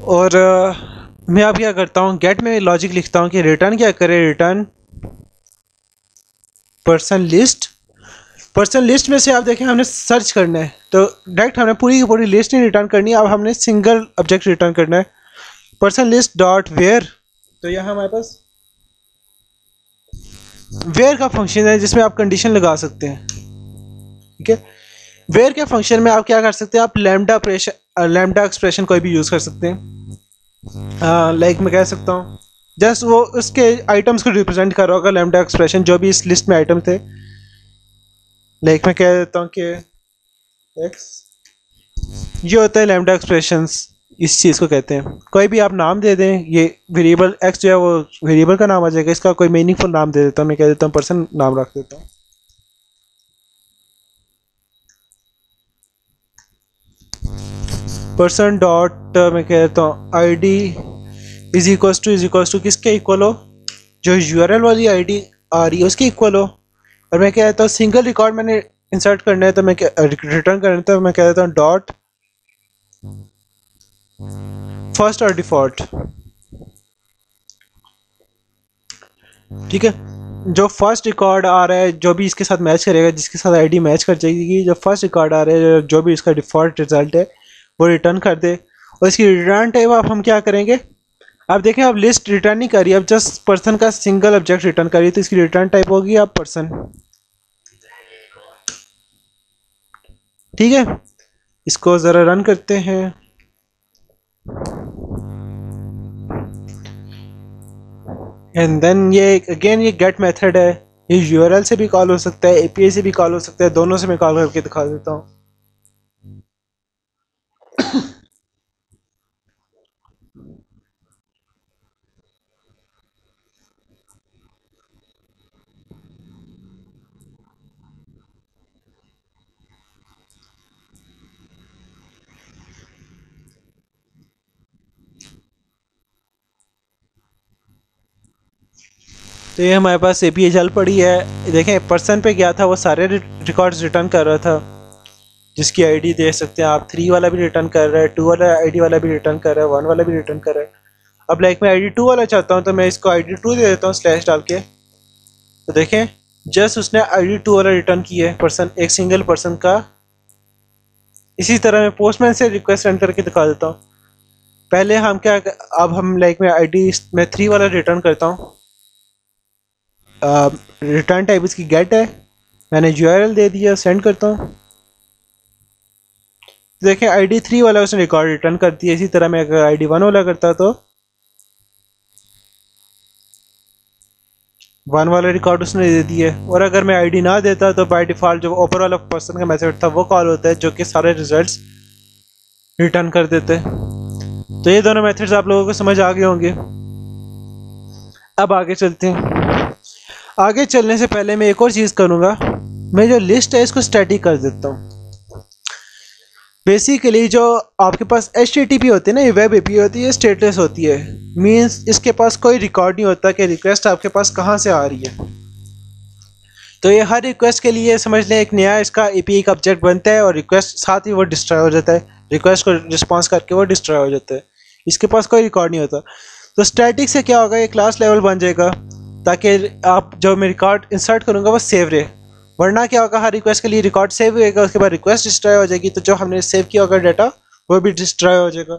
और मैं अब क्या करता हूँ, गेट में लॉजिक लिखता हूँ कि रिटर्न क्या करे, return person list. Person list में से आप देखें हमने सर्च करना है, तो डायरेक्ट हमने पूरी की पूरी लिस्ट नहीं रिटर्न करनी है। अब हमने सिंगल ऑब्जेक्ट रिटर्न करना है, पर्सन लिस्ट डॉट वेयर। तो यहाँ हमारे पास वेयर का फंक्शन है जिसमें आप कंडीशन लगा सकते हैं। ठीक है, वेयर के फंक्शन में आप क्या कर सकते हैं, आप लैम्डा एक्सप्रेशन कोई भी यूज़ कर सकते हैं। लाइक मैं कह सकता हूँ जस्ट वो उसके आइटम्स को रिप्रेजेंट कर रहा होगा लैम्डा एक्सप्रेशन, जो भी इस लिस्ट में आइटम थे। लाइक मैं कह देता हूँ कि एक्स, ये होता है लैम्डा एक्सप्रेशंस, इस चीज़ को कहते हैं। कोई भी आप नाम दे दें, ये वेरिएबल एक्स जो है वो वेरिएबल का नाम आ जाएगा। इसका कोई मीनिंगफुल नाम दे देता हूँ, मैं कह देता हूँ पर्सन नाम रख देता हूँ। पर्सन डॉट मैं कह देता हूँ आईडी इज इक्वल्स टू किसके इक्वल हो, जो यूआरएल वाली आईडी आ रही है उसके इक्वल हो। और मैं कह देता हूँ सिंगल रिकॉर्ड मैंने इंसर्ट करना है तो मैं रिटर्न करना है, तो मैं कह देता हूँ डॉट फर्स्ट और डिफॉल्ट। ठीक है, जो फर्स्ट रिकॉर्ड आ रहा है जो भी इसके साथ मैच करेगा, जिसके साथ आईडी मैच कर जाएगी, जो फर्स्ट रिकॉर्ड आ रहा है जो भी इसका डिफॉल्ट रिजल्ट है वो रिटर्न कर दे। और इसकी रिटर्न टाइप आप हम क्या करेंगे, आप देखें अब लिस्ट रिटर्न नहीं करी, अब जस्ट पर्सन का सिंगल ऑब्जेक्ट रिटर्न करी, तो इसकी रिटर्न टाइप होगी आप पर्सन। ठीक है, इसको ज़रा रन करते हैं। एंड देन ये अगेन ये गेट मेथड है, ये यूआरएल से भी कॉल हो सकता है, एपीआई से भी कॉल हो सकता है, दोनों से मैं कॉल करके दिखा देता हूँ। तो ये हमारे पास एपीआई चल पड़ी है। देखें पर्सन पे गया था, वो सारे रिकॉर्ड्स रिटर्न कर रहा था, जिसकी आईडी दे सकते हैं आप। 3 वाला भी रिटर्न कर रहा है, 2 वाला आईडी वाला भी रिटर्न कर रहा है, 1 वाला भी रिटर्न कर रहा है। अब लाइक मैं आईडी 2 वाला चाहता हूँ तो मैं इसको आईडी 2 दे देता हूँ स्लैश डाल के। तो देखें जस्ट उसने आईडी 2 वाला रिटर्न किया है पर्सन, एक सिंगल पर्सन का। इसी तरह मैं पोस्टमैन से रिक्वेस्ट सेंड करके दिखा देता हूँ। पहले हम क्या, अब हम लाइक मैं आईडी में 3 वाला रिटर्न करता हूँ। रिटर्न टाइप इसकी गेट है, मैंने यूआरएल दे दिया, सेंड करता हूँ। देखें आईडी 3 वाला उसने रिकॉर्ड रिटर्न कर दिया। इसी तरह मैं अगर आईडी 1 वाला करता तो 1 वाला रिकॉर्ड उसने दे दिया। और अगर मैं आईडी ना देता तो बाय डिफ़ॉल्ट जो ऊपर वाला पर्सन का मैसेज था वो कॉल होता है, जो कि सारे रिजल्ट्स रिटर्न कर देते। तो ये दोनों मेथड्स आप लोगों को समझ आ गए होंगे। अब आगे चलते हैं। आगे चलने से पहले मैं एक और चीज़ करूँगा, मैं जो लिस्ट है इसको स्टैटिक कर देता हूँ। बेसिकली जो आपके पास HTTP होती है ना, ये वेब एपीआई होती है, स्टेटस होती है, मींस इसके पास कोई रिकॉर्ड नहीं होता कि रिक्वेस्ट आपके पास कहाँ से आ रही है। तो ये हर रिक्वेस्ट के लिए समझ लें एक नया इसका एपीआई का ऑब्जेक्ट बनता है और रिक्वेस्ट साथ ही वो डिस्ट्रॉय हो जाता है, रिक्वेस्ट को रिस्पॉन्स करके वो डिस्ट्रॉय हो जाता है। इसके पास कोई रिकॉर्ड नहीं होता। तो स्टैटिक से क्या होगा, ये क्लास लेवल बन जाएगा ताकि आप जो मैं रिकॉर्ड इंसर्ट करूँगा वो सेव रहे। वरना क्या होगा, हर रिक्वेस्ट के लिए रिकॉर्ड सेव होएगा, उसके बाद रिक्वेस्ट डिस्ट्रॉय हो जाएगी, तो जो हमने सेव किया होगा डाटा वो भी डिस्ट्रॉय हो जाएगा।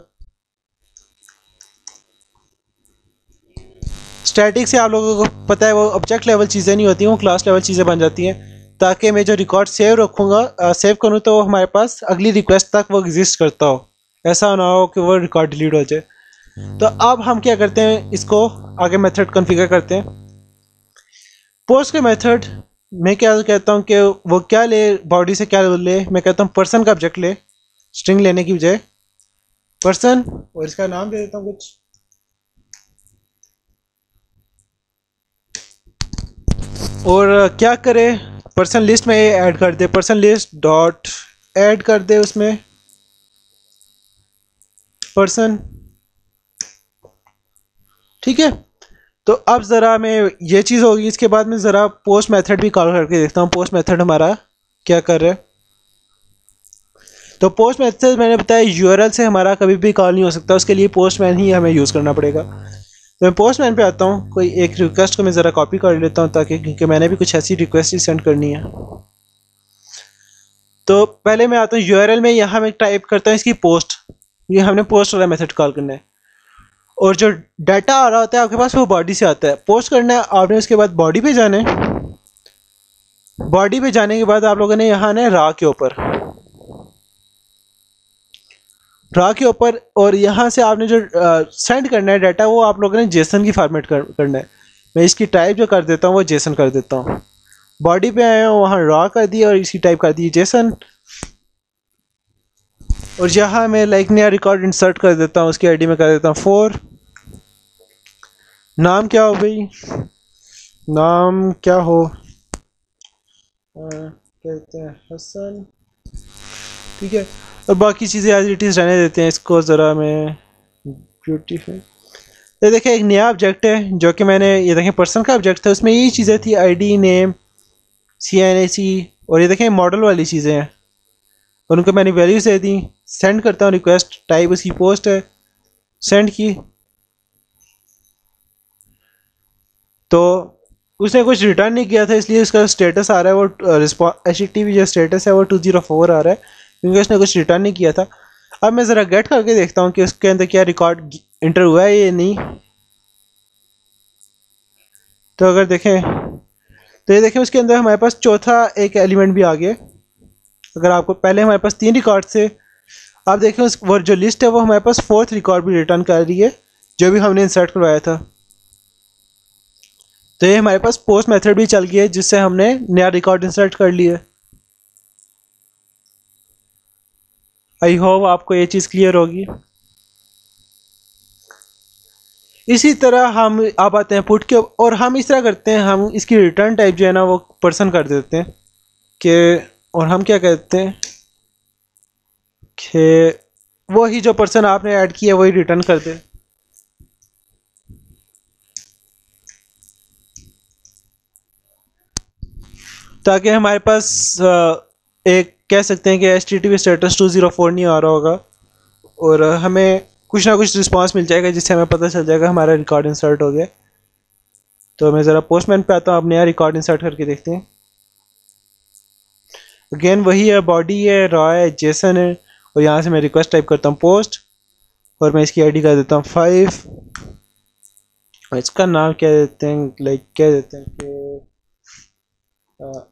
स्टैटिक से आप लोगों को पता है वो ऑब्जेक्ट लेवल चीज़ें नहीं होती, वो क्लास लेवल चीज़ें बन जाती हैं, ताकि मैं जो रिकॉर्ड सेव रखूँगा सेव करूँ तो वो हमारे पास अगली रिक्वेस्ट तक वो एग्जिस्ट करता हो, ऐसा ना हो कि वो रिकॉर्ड डिलीट हो जाए। तो अब हम क्या करते हैं, इसको आगे मेथड कॉन्फ़िगर करते हैं। पोस्ट के मेथड मैं क्या कहता हूँ कि वो क्या ले, बॉडी से क्या ले, मैं कहता हूँ पर्सन का ऑब्जेक्ट ले, स्ट्रिंग लेने की बजाय पर्सन, और इसका नाम दे देता हूँ कुछ। और क्या करे, पर्सन लिस्ट में ऐड कर दे, पर्सन लिस्ट डॉट ऐड कर दे उसमें पर्सन। ठीक है, तो अब ज़रा मैं ये चीज़ होगी, इसके बाद मैं ज़रा पोस्ट मेथड भी कॉल करके देखता हूँ पोस्ट मेथड हमारा क्या कर रहा है। तो पोस्ट मेथड मैंने बताया यूआरएल से हमारा कभी भी कॉल नहीं हो सकता, उसके लिए पोस्टमैन ही हमें यूज़ करना पड़ेगा। तो मैं पोस्टमैन पे आता हूँ, कोई एक रिक्वेस्ट को मैं ज़रा कॉपी कर लेता हूँ ताकि, क्योंकि मैंने भी कुछ ऐसी रिक्वेस्ट ही सेंड करनी है। तो पहले मैं आता हूँ यूआरएल में, यहाँ मैं टाइप करता हूँ इसकी पोस्ट, ये हमने पोस्ट वाला मेथड कॉल करना है। और जो डाटा आ रहा होता है आपके पास वो बॉडी से आता है, पोस्ट करना है आपने, उसके बाद बॉडी पे जाना है। बॉडी पे जाने के बाद आप लोगों ने यहाँ आना है रा के ऊपर, रा के ऊपर, और यहाँ से आपने जो सेंड करना है डाटा वो आप लोगों ने जेसन की फॉर्मेट करना है। मैं इसकी टाइप जो कर देता हूँ वो जेसन कर देता हूँ। बॉडी पे आया हूँ, वहाँ रा कर दिया और इसकी टाइप कर दी जेसन। और यहाँ मैं लाइक नया रिकॉर्ड इंसर्ट कर देता हूँ, उसकी आईडी में कर देता हूँ 4। नाम क्या हो भाई, नाम क्या हो, कहते हैं हसन। ठीक है, और बाकी चीज़ें एज इट इज़ रहने देते हैं। इसको ज़रा मैं ब्यूटीफुल, ये देखें एक नया ऑब्जेक्ट है जो कि मैंने, ये देखें पर्सन का ऑब्जेक्ट था, उसमें यही चीज़ें थी, आईडी, नेम, CNAC, और ये देखें मॉडल वाली चीज़ें हैं, और उनको मैंने वैल्यूज दे दी। सेंड करता हूँ रिक्वेस्ट, टाइप उसकी पोस्ट है, सेंड की, तो उसने कुछ रिटर्न नहीं किया था इसलिए उसका स्टेटस आ रहा है वो HTTP जो स्टेटस है वो 204 आ रहा है, क्योंकि उसने कुछ रिटर्न नहीं किया था। अब मैं ज़रा गेट करके देखता हूँ कि उसके अंदर क्या रिकॉर्ड इंटर हुआ है या नहीं। तो अगर देखें तो ये देखें उसके अंदर हमारे पास चौथा एक एलिमेंट भी आ गया। अगर आपको पहले हमारे पास 3 रिकॉर्ड थे, आप देखें उस वो जो लिस्ट है वो हमारे पास 4th रिकॉर्ड भी रिटर्न कर रही है जो भी हमने इंसर्ट करवाया था। तो ये हमारे पास पोस्ट मेथड भी चल गया है जिससे हमने नया रिकॉर्ड इंसर्ट कर लिया। आई होप आपको ये चीज़ क्लियर होगी। इसी तरह हम आप आते हैं पुट के, और हम इस तरह करते हैं, हम इसकी रिटर्न टाइप जो है ना वो पर्सन कर देते हैं कि, और हम क्या कहते हैं कि वही जो पर्सन आपने ऐड किया वही रिटर्न कर दे। ताकि हमारे पास एक कह सकते हैं कि HTTP स्टेटस 204 नहीं आ रहा होगा, और हमें कुछ ना कुछ रिस्पांस मिल जाएगा जिससे हमें पता चल जाएगा हमारा रिकॉर्ड इंसर्ट हो गया। तो मैं ज़रा पोस्टमैन पे आता हूँ, अब नया रिकॉर्ड इंसर्ट करके देखते हैं। अगेन वही है, बॉडी है, रॉ है, जेसन है, और यहाँ से मैं रिक्वेस्ट टाइप करता हूँ पोस्ट, और मैं इसकी आईडी कर देता हूँ 5, और इसका नाम क्या देते हैं, लाइक क्या देते हैं कि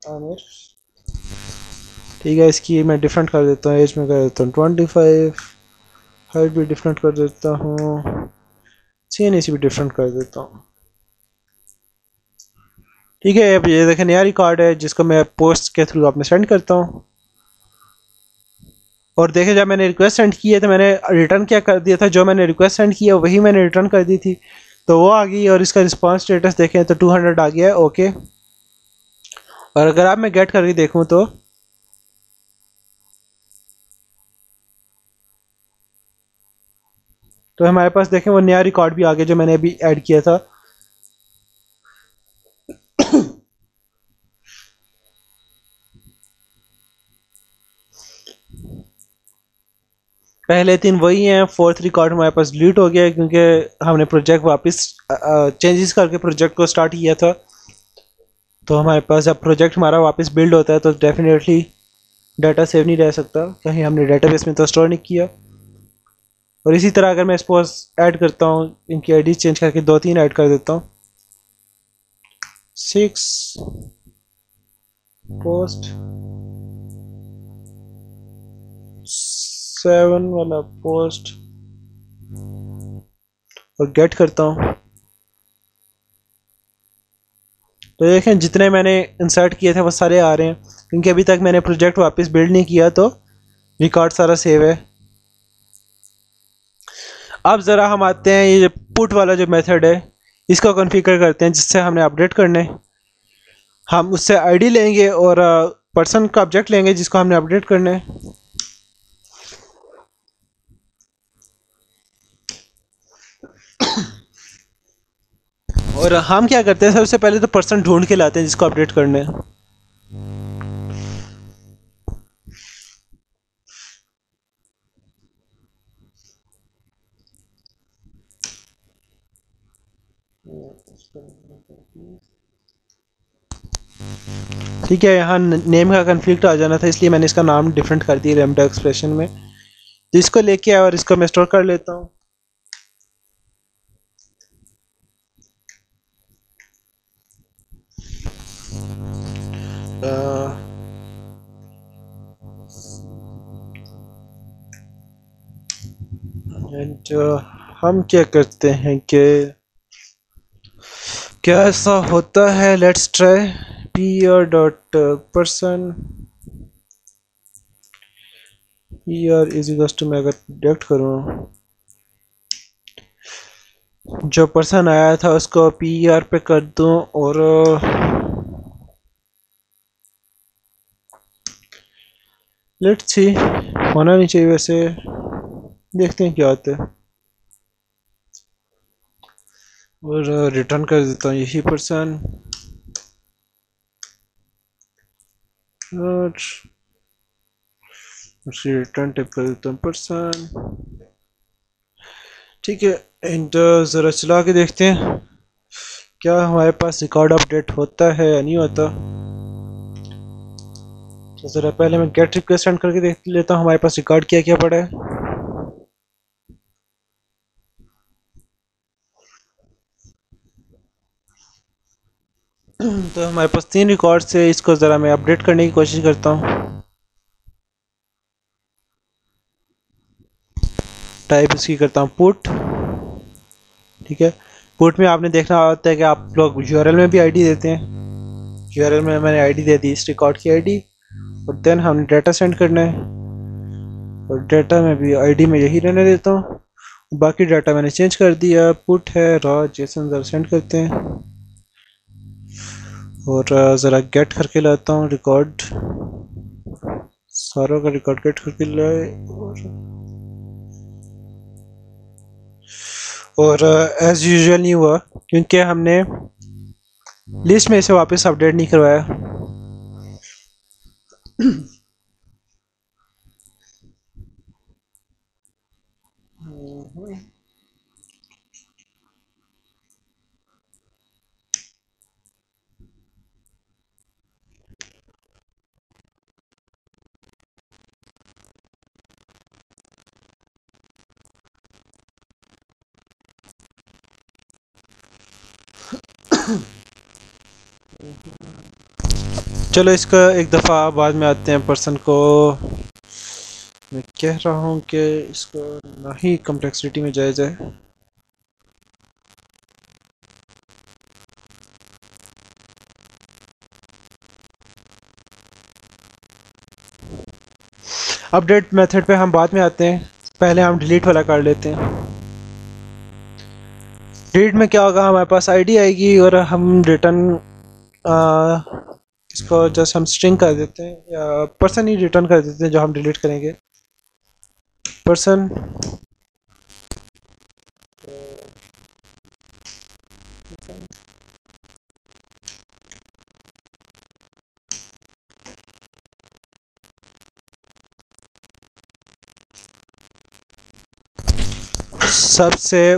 आमिर। ठीक है, इसकी मैं डिफरेंट कर देता हूँ, एज में कर देता हूँ 25, हाइट भी डिफरेंट कर देता हूँ, सीन इसी भी डिफरेंट कर देता हूँ। ठीक है, अब ये देखें नया रिकॉर्ड है जिसको मैं पोस्ट के थ्रू आपने सेंड करता हूँ। और देखें जब मैंने रिक्वेस्ट सेंड की है तो मैंने रिटर्न क्या कर दिया था, जो मैंने रिक्वेस्ट सेंड किया वही मैंने रिटर्न कर दी थी, तो वो आ गई। और इसका रिस्पांस स्टेटस देखें तो 200 आ गया है, ओके। और अगर आप मैं गेट करके देखूँ तो हमारे पास देखें वो नया रिकॉर्ड भी आ गया जो मैंने अभी ऐड किया था। पहले 3 वही हैं, फोर्थ रिकॉर्ड हमारे पास डिलीट हो गया है क्योंकि हमने प्रोजेक्ट वापस चेंजेस करके प्रोजेक्ट को स्टार्ट किया था। तो हमारे पास जब प्रोजेक्ट हमारा वापस बिल्ड होता है तो डेफिनेटली डाटा सेव नहीं रह सकता, कहीं हमने डेटाबेस में तो स्टोर नहीं किया। और इसी तरह अगर मैं सपोज ऐड करता हूँ, इनकी आईडी चेंज करके 2-3 ऐड कर देता हूँ, 6 पोस्ट 7 वाला पोस्ट, और गेट करता हूँ। तो देखें जितने मैंने इंसर्ट किए थे वो सारे आ रहे हैं क्योंकि अभी तक मैंने प्रोजेक्ट वापस बिल्ड नहीं किया, तो रिकॉर्ड सारा सेव है। अब ज़रा हम आते हैं ये पुट वाला जो मेथड है इसको कॉन्फ़िगर करते हैं जिससे हमने अपडेट करने। हम उससे आईडी लेंगे और पर्सन का ऑब्जेक्ट लेंगे जिसको हमने अपडेट करना है। और हम क्या करते हैं, सबसे पहले तो पर्सन ढूंढ के लाते हैं जिसको अपडेट करना है। ठीक है, यहाँ नेम का कन्फ्लिक्ट आ जाना था इसलिए मैंने इसका नाम डिफरेंट कर दिया लैम्डा एक्सप्रेशन में। तो इसको लेके आया और इसको मैं स्टोर कर लेता हूँ। एंड हम क्या करते हैं कि क्या ऐसा होता है, let's try PR dot person, PR is equals to, मैं अगर प्रोडक्ट करूँ जो पर्सन आया था उसको पीआर पे कर दूं, और लेट्स सी, होना नहीं चाहिए वैसे, देखते हैं क्या होता है। और रिटर्न कर देता हूँ यही पर्सन, और उसकी रिटर्न टाइप कर देता हूँ पर्सन। ठीक है, एंड ज़रा चला के देखते हैं क्या हमारे पास रिकॉर्ड अपडेट होता है या नहीं होता। तो ज़रा पहले मैं गेट रिक्वेस्ट सेंड करके देख लेता हूँ हमारे पास रिकॉर्ड क्या क्या पड़ा है। तो हमारे पास 3 रिकॉर्ड से, इसको ज़रा मैं अपडेट करने की कोशिश करता हूँ। टाइप इसकी करता हूँ पुट, ठीक है। पुट में आपने देखना होता है कि आप लोग यूआरएल में भी आईडी देते हैं। यूआरएल में मैंने आईडी दे दी, इस रिकॉर्ड की आईडी, और देन हमने डाटा सेंड करना है, और डाटा में भी आईडी में यही रहने देता हूँ। बाकी डाटा मैंने चेंज कर दिया। पुट है रॉ जेसन, ज़रा सेंड करते हैं, और ज़रा गेट करके लाता हूँ रिकॉर्ड, सारों का रिकॉर्ड गेट करके लाए। और एज यूजुअल नहीं हुआ क्योंकि हमने लिस्ट में इसे वापस अपडेट नहीं करवाया। चलो इसका एक दफ़ा बाद में आते हैं। पर्सन को मैं कह रहा हूँ कि इसको ना ही कम्प्लेक्सिटी में जाया जाए। अपडेट मेथड पे हम बाद में आते हैं, पहले हम डिलीट वाला कर लेते हैं। डिलीट में क्या होगा, हमारे पास आईडी आएगी और हम रिटर्न इसको जस्ट हम स्ट्रिंग कर देते हैं, या पर्सन ही रिटर्न कर देते हैं जो हम डिलीट करेंगे। पर्सन सबसे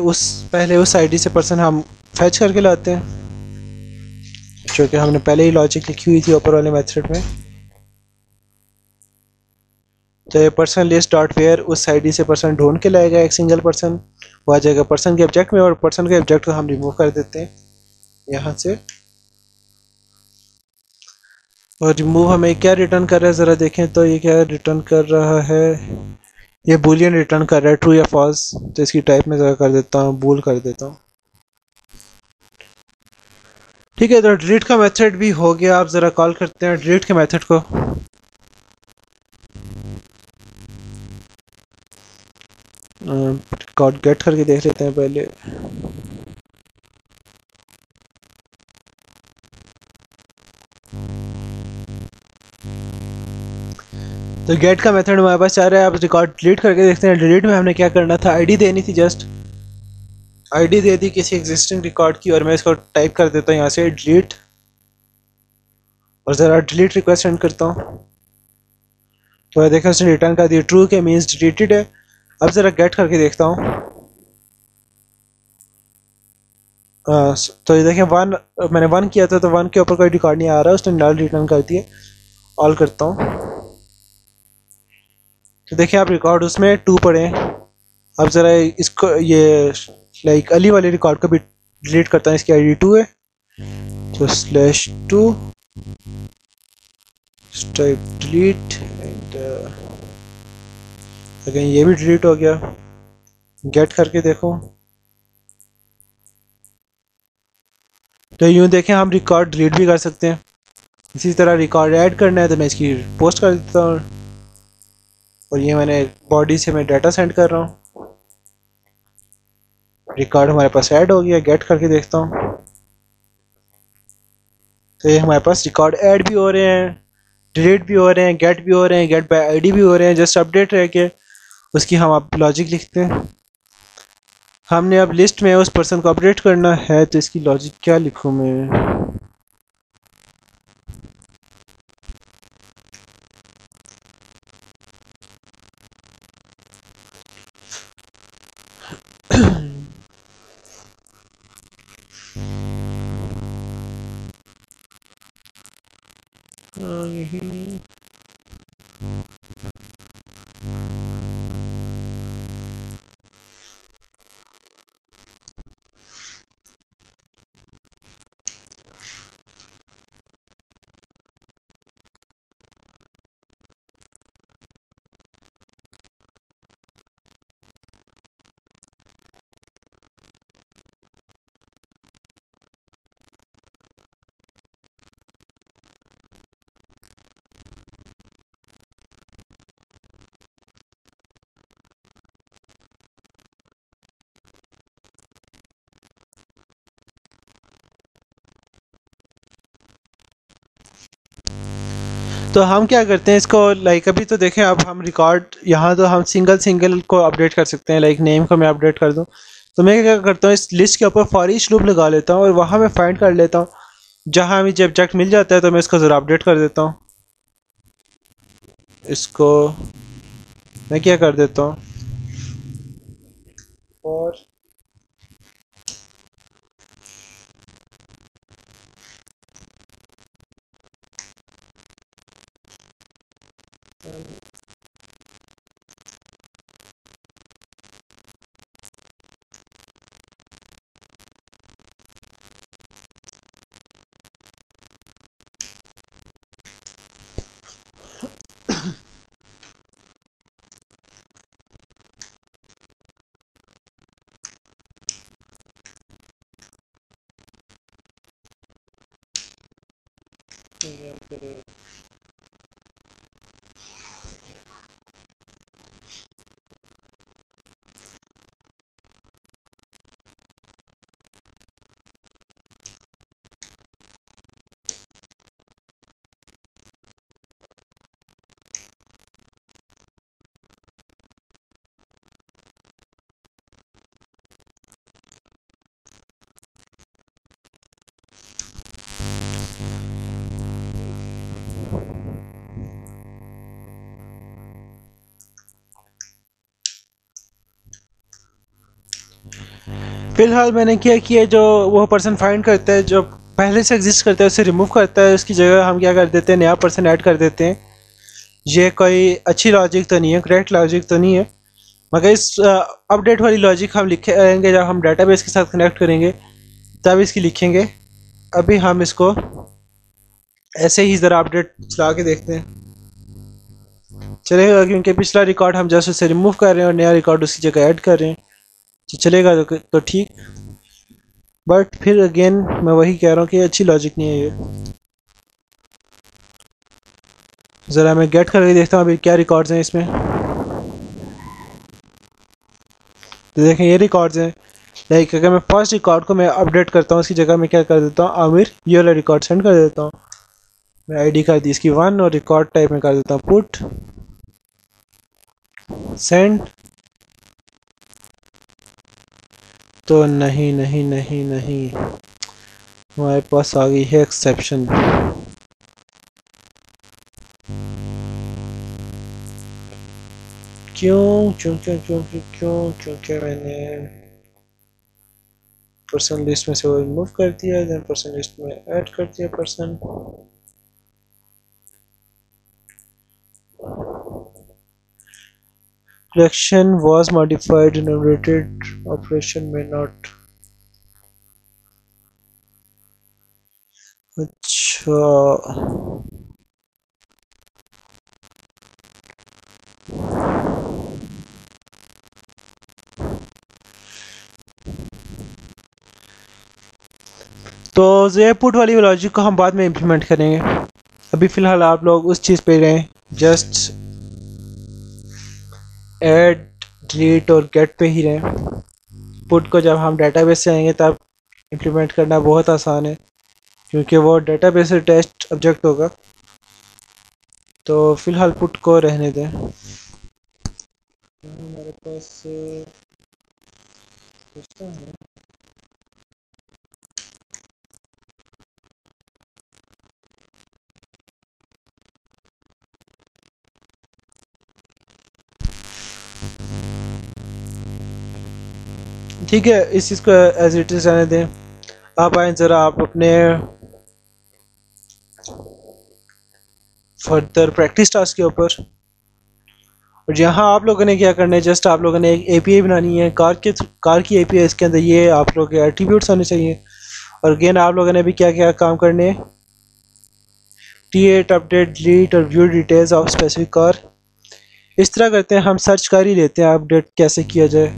पहले उस आईडी से पर्सन हम फैच करके लाते हैं, जो कि हमने पहले ही लॉजिक लिखी हुई थी ऊपर वाले मेथड में। तो ये पर्सन लिस्ट डॉट वेयर उस आईडी से पर्सन ढूंढ के लाएगा, एक सिंगल पर्सन वो आ जाएगा पर्सन के ऑब्जेक्ट में, और पर्सन के ऑब्जेक्ट को हम रिमूव कर देते हैं यहाँ से। और रिमूव हमें क्या रिटर्न कर रहा है ज़रा देखें तो, ये क्या रिटर्न कर रहा है, ये बूलियन रिटर्न कर रहा है, ट्रू या फॉल्स। तो इसकी टाइप में ज़रा कर देता हूँ, बूल कर देता हूँ। ठीक है, तो डिलीट का मेथड भी हो गया। आप ज़रा कॉल करते हैं डिलीट के मेथड को। रिकॉर्ड गेट करके देख लेते हैं पहले। तो गेट का मेथड हमारे पास आ रहा है। आप रिकॉर्ड डिलीट करके देखते हैं। डिलीट में हमने क्या करना था, आईडी देनी थी, जस्ट आईडी दे दी किसी एग्जिस्टिंग रिकॉर्ड की, और मैं इसको टाइप कर देता हूँ यहाँ से डिलीट, और ज़रा डिलीट रिक्वेस्ट सेंड करता हूँ। तो देखा उसने रिटर्न कर दिया ट्रू के मीन्स डिलीटेड है। अब ज़रा गेट करके देखता हूँ। तो ये देखें वन, मैंने वन किया था तो वन के ऊपर कोई रिकॉर्ड नहीं आ रहा, उसने नल रिटर्न कर दिया। ऑल करता हूँ तो देखें आप रिकॉर्ड उसमें टू पड़े हैं। अब ज़रा इसको ये लाइक अली वाले रिकॉर्ड को भी डिलीट करता हूँ, इसकी आईडी 2 है, तो /2 टाइप डिलीट एंड अगेन ये भी डिलीट हो गया। गेट करके देखो तो यूँ देखें हम रिकॉर्ड डिलीट भी कर सकते हैं। इसी तरह रिकॉर्ड ऐड करना है तो मैं इसकी पोस्ट कर देता हूँ, और ये मैंने बॉडी से मैं डाटा सेंड कर रहा हूँ। रिकॉर्ड हमारे पास ऐड हो गया। गेट करके देखता हूँ तो ये हमारे पास रिकॉर्ड ऐड भी हो रहे हैं, डिलीट भी हो रहे हैं, गेट भी हो रहे हैं, गेट बाय आईडी भी हो रहे हैं। जस्ट अपडेट रह के उसकी हम आप लॉजिक लिखते हैं। हमने अब लिस्ट में उस पर्सन को अपडेट करना है, तो इसकी लॉजिक क्या लिखूँ मैं। तो हम क्या करते हैं इसको, लाइक अभी तो देखें, अब हम रिकॉर्ड यहाँ तो हम सिंगल सिंगल को अपडेट कर सकते हैं। लाइक नेम को मैं अपडेट कर दूँ, तो मैं क्या करता हूँ, इस लिस्ट के ऊपर फॉर ईच लूप लगा लेता हूँ और वहाँ मैं फाइंड कर लेता हूँ। जहाँ मुझे ऑब्जेक्ट मिल जाता है तो मैं इसको ज़रा अपडेट कर देता हूँ। इसको मैं क्या कर देता हूँ, और फिलहाल मैंने क्या किया, जो वो पर्सन फाइंड करता है, जो पहले से एग्जिस्ट करता है उसे रिमूव करता है, उसकी जगह हम क्या कर देते हैं, नया पर्सन ऐड कर देते हैं। ये कोई अच्छी लॉजिक तो नहीं है, करेक्ट लॉजिक तो नहीं है, मगर इस अपडेट वाली लॉजिक हम लिखेंगे जब हम डेटाबेस के साथ कनेक्ट करेंगे, तब इसकी लिखेंगे। अभी हम इसको ऐसे ही ज़रा अपडेट चला के देखते हैं, चलेगा? क्योंकि पिछला रिकॉर्ड हम जस्ट उसे रिमूव कर रहे हैं और नया रिकॉर्ड उसकी जगह ऐड कर रहे हैं, तो चलेगा तो ठीक। बट फिर अगेन मैं वही कह रहा हूँ कि अच्छी लॉजिक नहीं है ये। ज़रा मैं गेट करके देखता हूँ अभी क्या रिकॉर्ड्स हैं इसमें। तो देखें ये रिकॉर्ड्स हैं। लाइक अगर मैं फर्स्ट रिकॉर्ड को मैं अपडेट करता हूँ, उसकी जगह मैं क्या कर देता हूँ, आमिर ये वाला रिकॉर्ड सेंड कर देता हूँ। मैं आईडी कर दी इसकी 1 और रिकॉर्ड टाइप में कर देता हूँ पुट सेंड। तो नहीं नहीं नहीं नहीं, हमारे पास आ गई है एक्सेप्शन। क्यों क्यों क्यों क्यों क्यों क्यों क्योंकि मैंने पर्सन लिस्ट में से वो रिमूव कर दिया, देन पर्सन लिस्ट में ऐड कर दिया person. collection was modified and updated, operation may not। अच्छा, तो ये पुट वाली लॉजिक को हम बाद में इम्प्लीमेंट करेंगे। अभी फ़िलहाल आप लोग उस चीज़ पे रहें, जस्ट ऐड डिलीट और गेट पे ही रहें। पुट को जब हम डेटाबेस से आएंगे तब इम्प्लीमेंट करना बहुत आसान है, क्योंकि वो डेटाबेस से टेस्ट ऑब्जेक्ट होगा। तो फ़िलहाल पुट को रहने दें। हमारे पास सिस्टम है। ठीक है, इस चीज़ को एज इट इज़ रहने दें। आप आए ज़रा, आप अपने फर्दर प्रैक्टिस टास्क के ऊपर। और यहाँ आप लोगों ने क्या करना है, जस्ट आप लोगों ने एक एपीआई बनानी है, कार की एपीआई। इसके अंदर ये आप लोगों के एट्रीब्यूट्स होने चाहिए। और अगेन आप लोगों ने भी क्या क्या काम करने हैं, create अपडेट डिलीट और view details of specific car. इस तरह करते हैं, हम सर्च कर ही लेते हैं अपडेट कैसे किया जाए।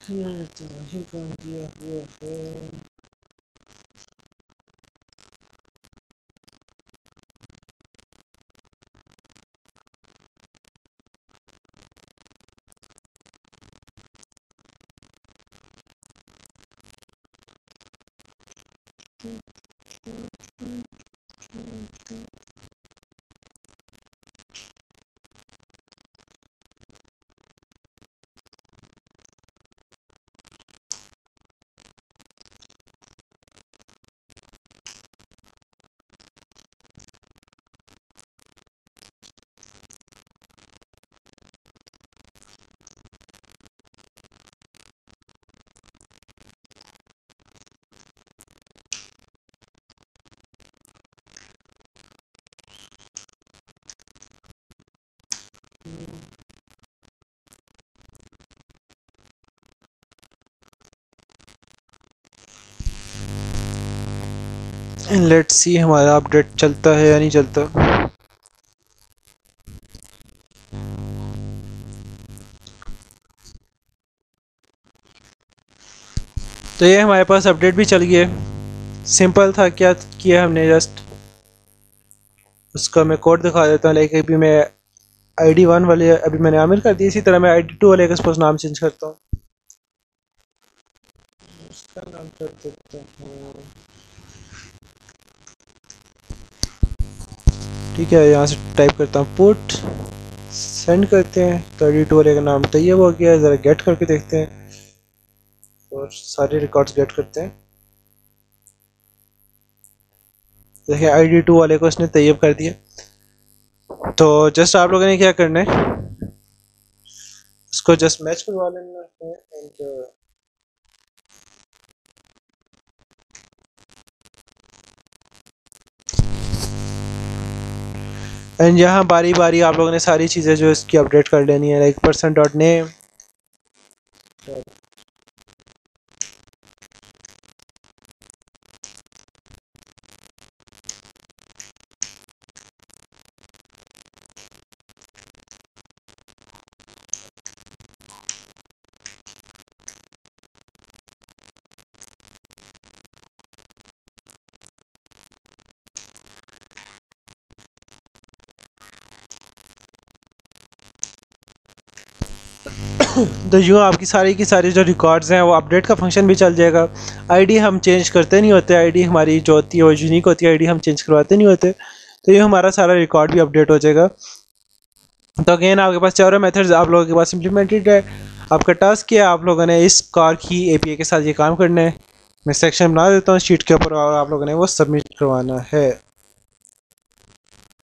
ही काम किया हुआ है। लेट्स सी हमारा अपडेट चलता है या नहीं चलता। तो ये हमारे पास अपडेट भी चल गया। सिंपल था, क्या किया हमने, जस्ट उसका मैं कोड दिखा देता हूँ। लाइक अभी मैं ID1 वाले अभी मैंने आमिर कर दी, इसी तरह मैं ID2 वाले का सपोज नाम चेंज करता हूँ। उसका नाम कर देता हूँ, ठीक है, यहाँ से टाइप करता हूँ पुट, सेंड करते हैं। तो ID2 वाले का नाम तैयब हो गया। ज़रा गेट करके देखते हैं और सारे रिकॉर्ड्स गेट करते हैं। देखिए ID2 वाले को उसने तैयब कर दिया। तो जस्ट आप लोगों ने क्या करना है, इसको जस्ट मैच करवा लेना है एंड यहाँ बारी बारी आप लोगों ने सारी चीज़ें जो इसकी अपडेट कर लेनी है। लाइक person.name, तो यूँ आपकी सारी की सारी जो रिकॉर्ड्स हैं वो अपडेट का फंक्शन भी चल जाएगा। आईडी हम चेंज करते नहीं होते, आईडी हमारी जो होती है वो यूनिक होती है, आईडी हम चेंज करवाते नहीं होते। तो ये हमारा सारा रिकॉर्ड भी अपडेट हो जाएगा। तो अगेन आपके पास चारों मेथड्स आप लोगों के पास इम्प्लीमेंटेड है। आपका टास्क किया, आप लोगों ने इस कार की API के साथ ये काम करना है। मैं सेक्शन बना देता हूँ शीट के ऊपर और आप लोगों ने वो सबमिट करवाना है।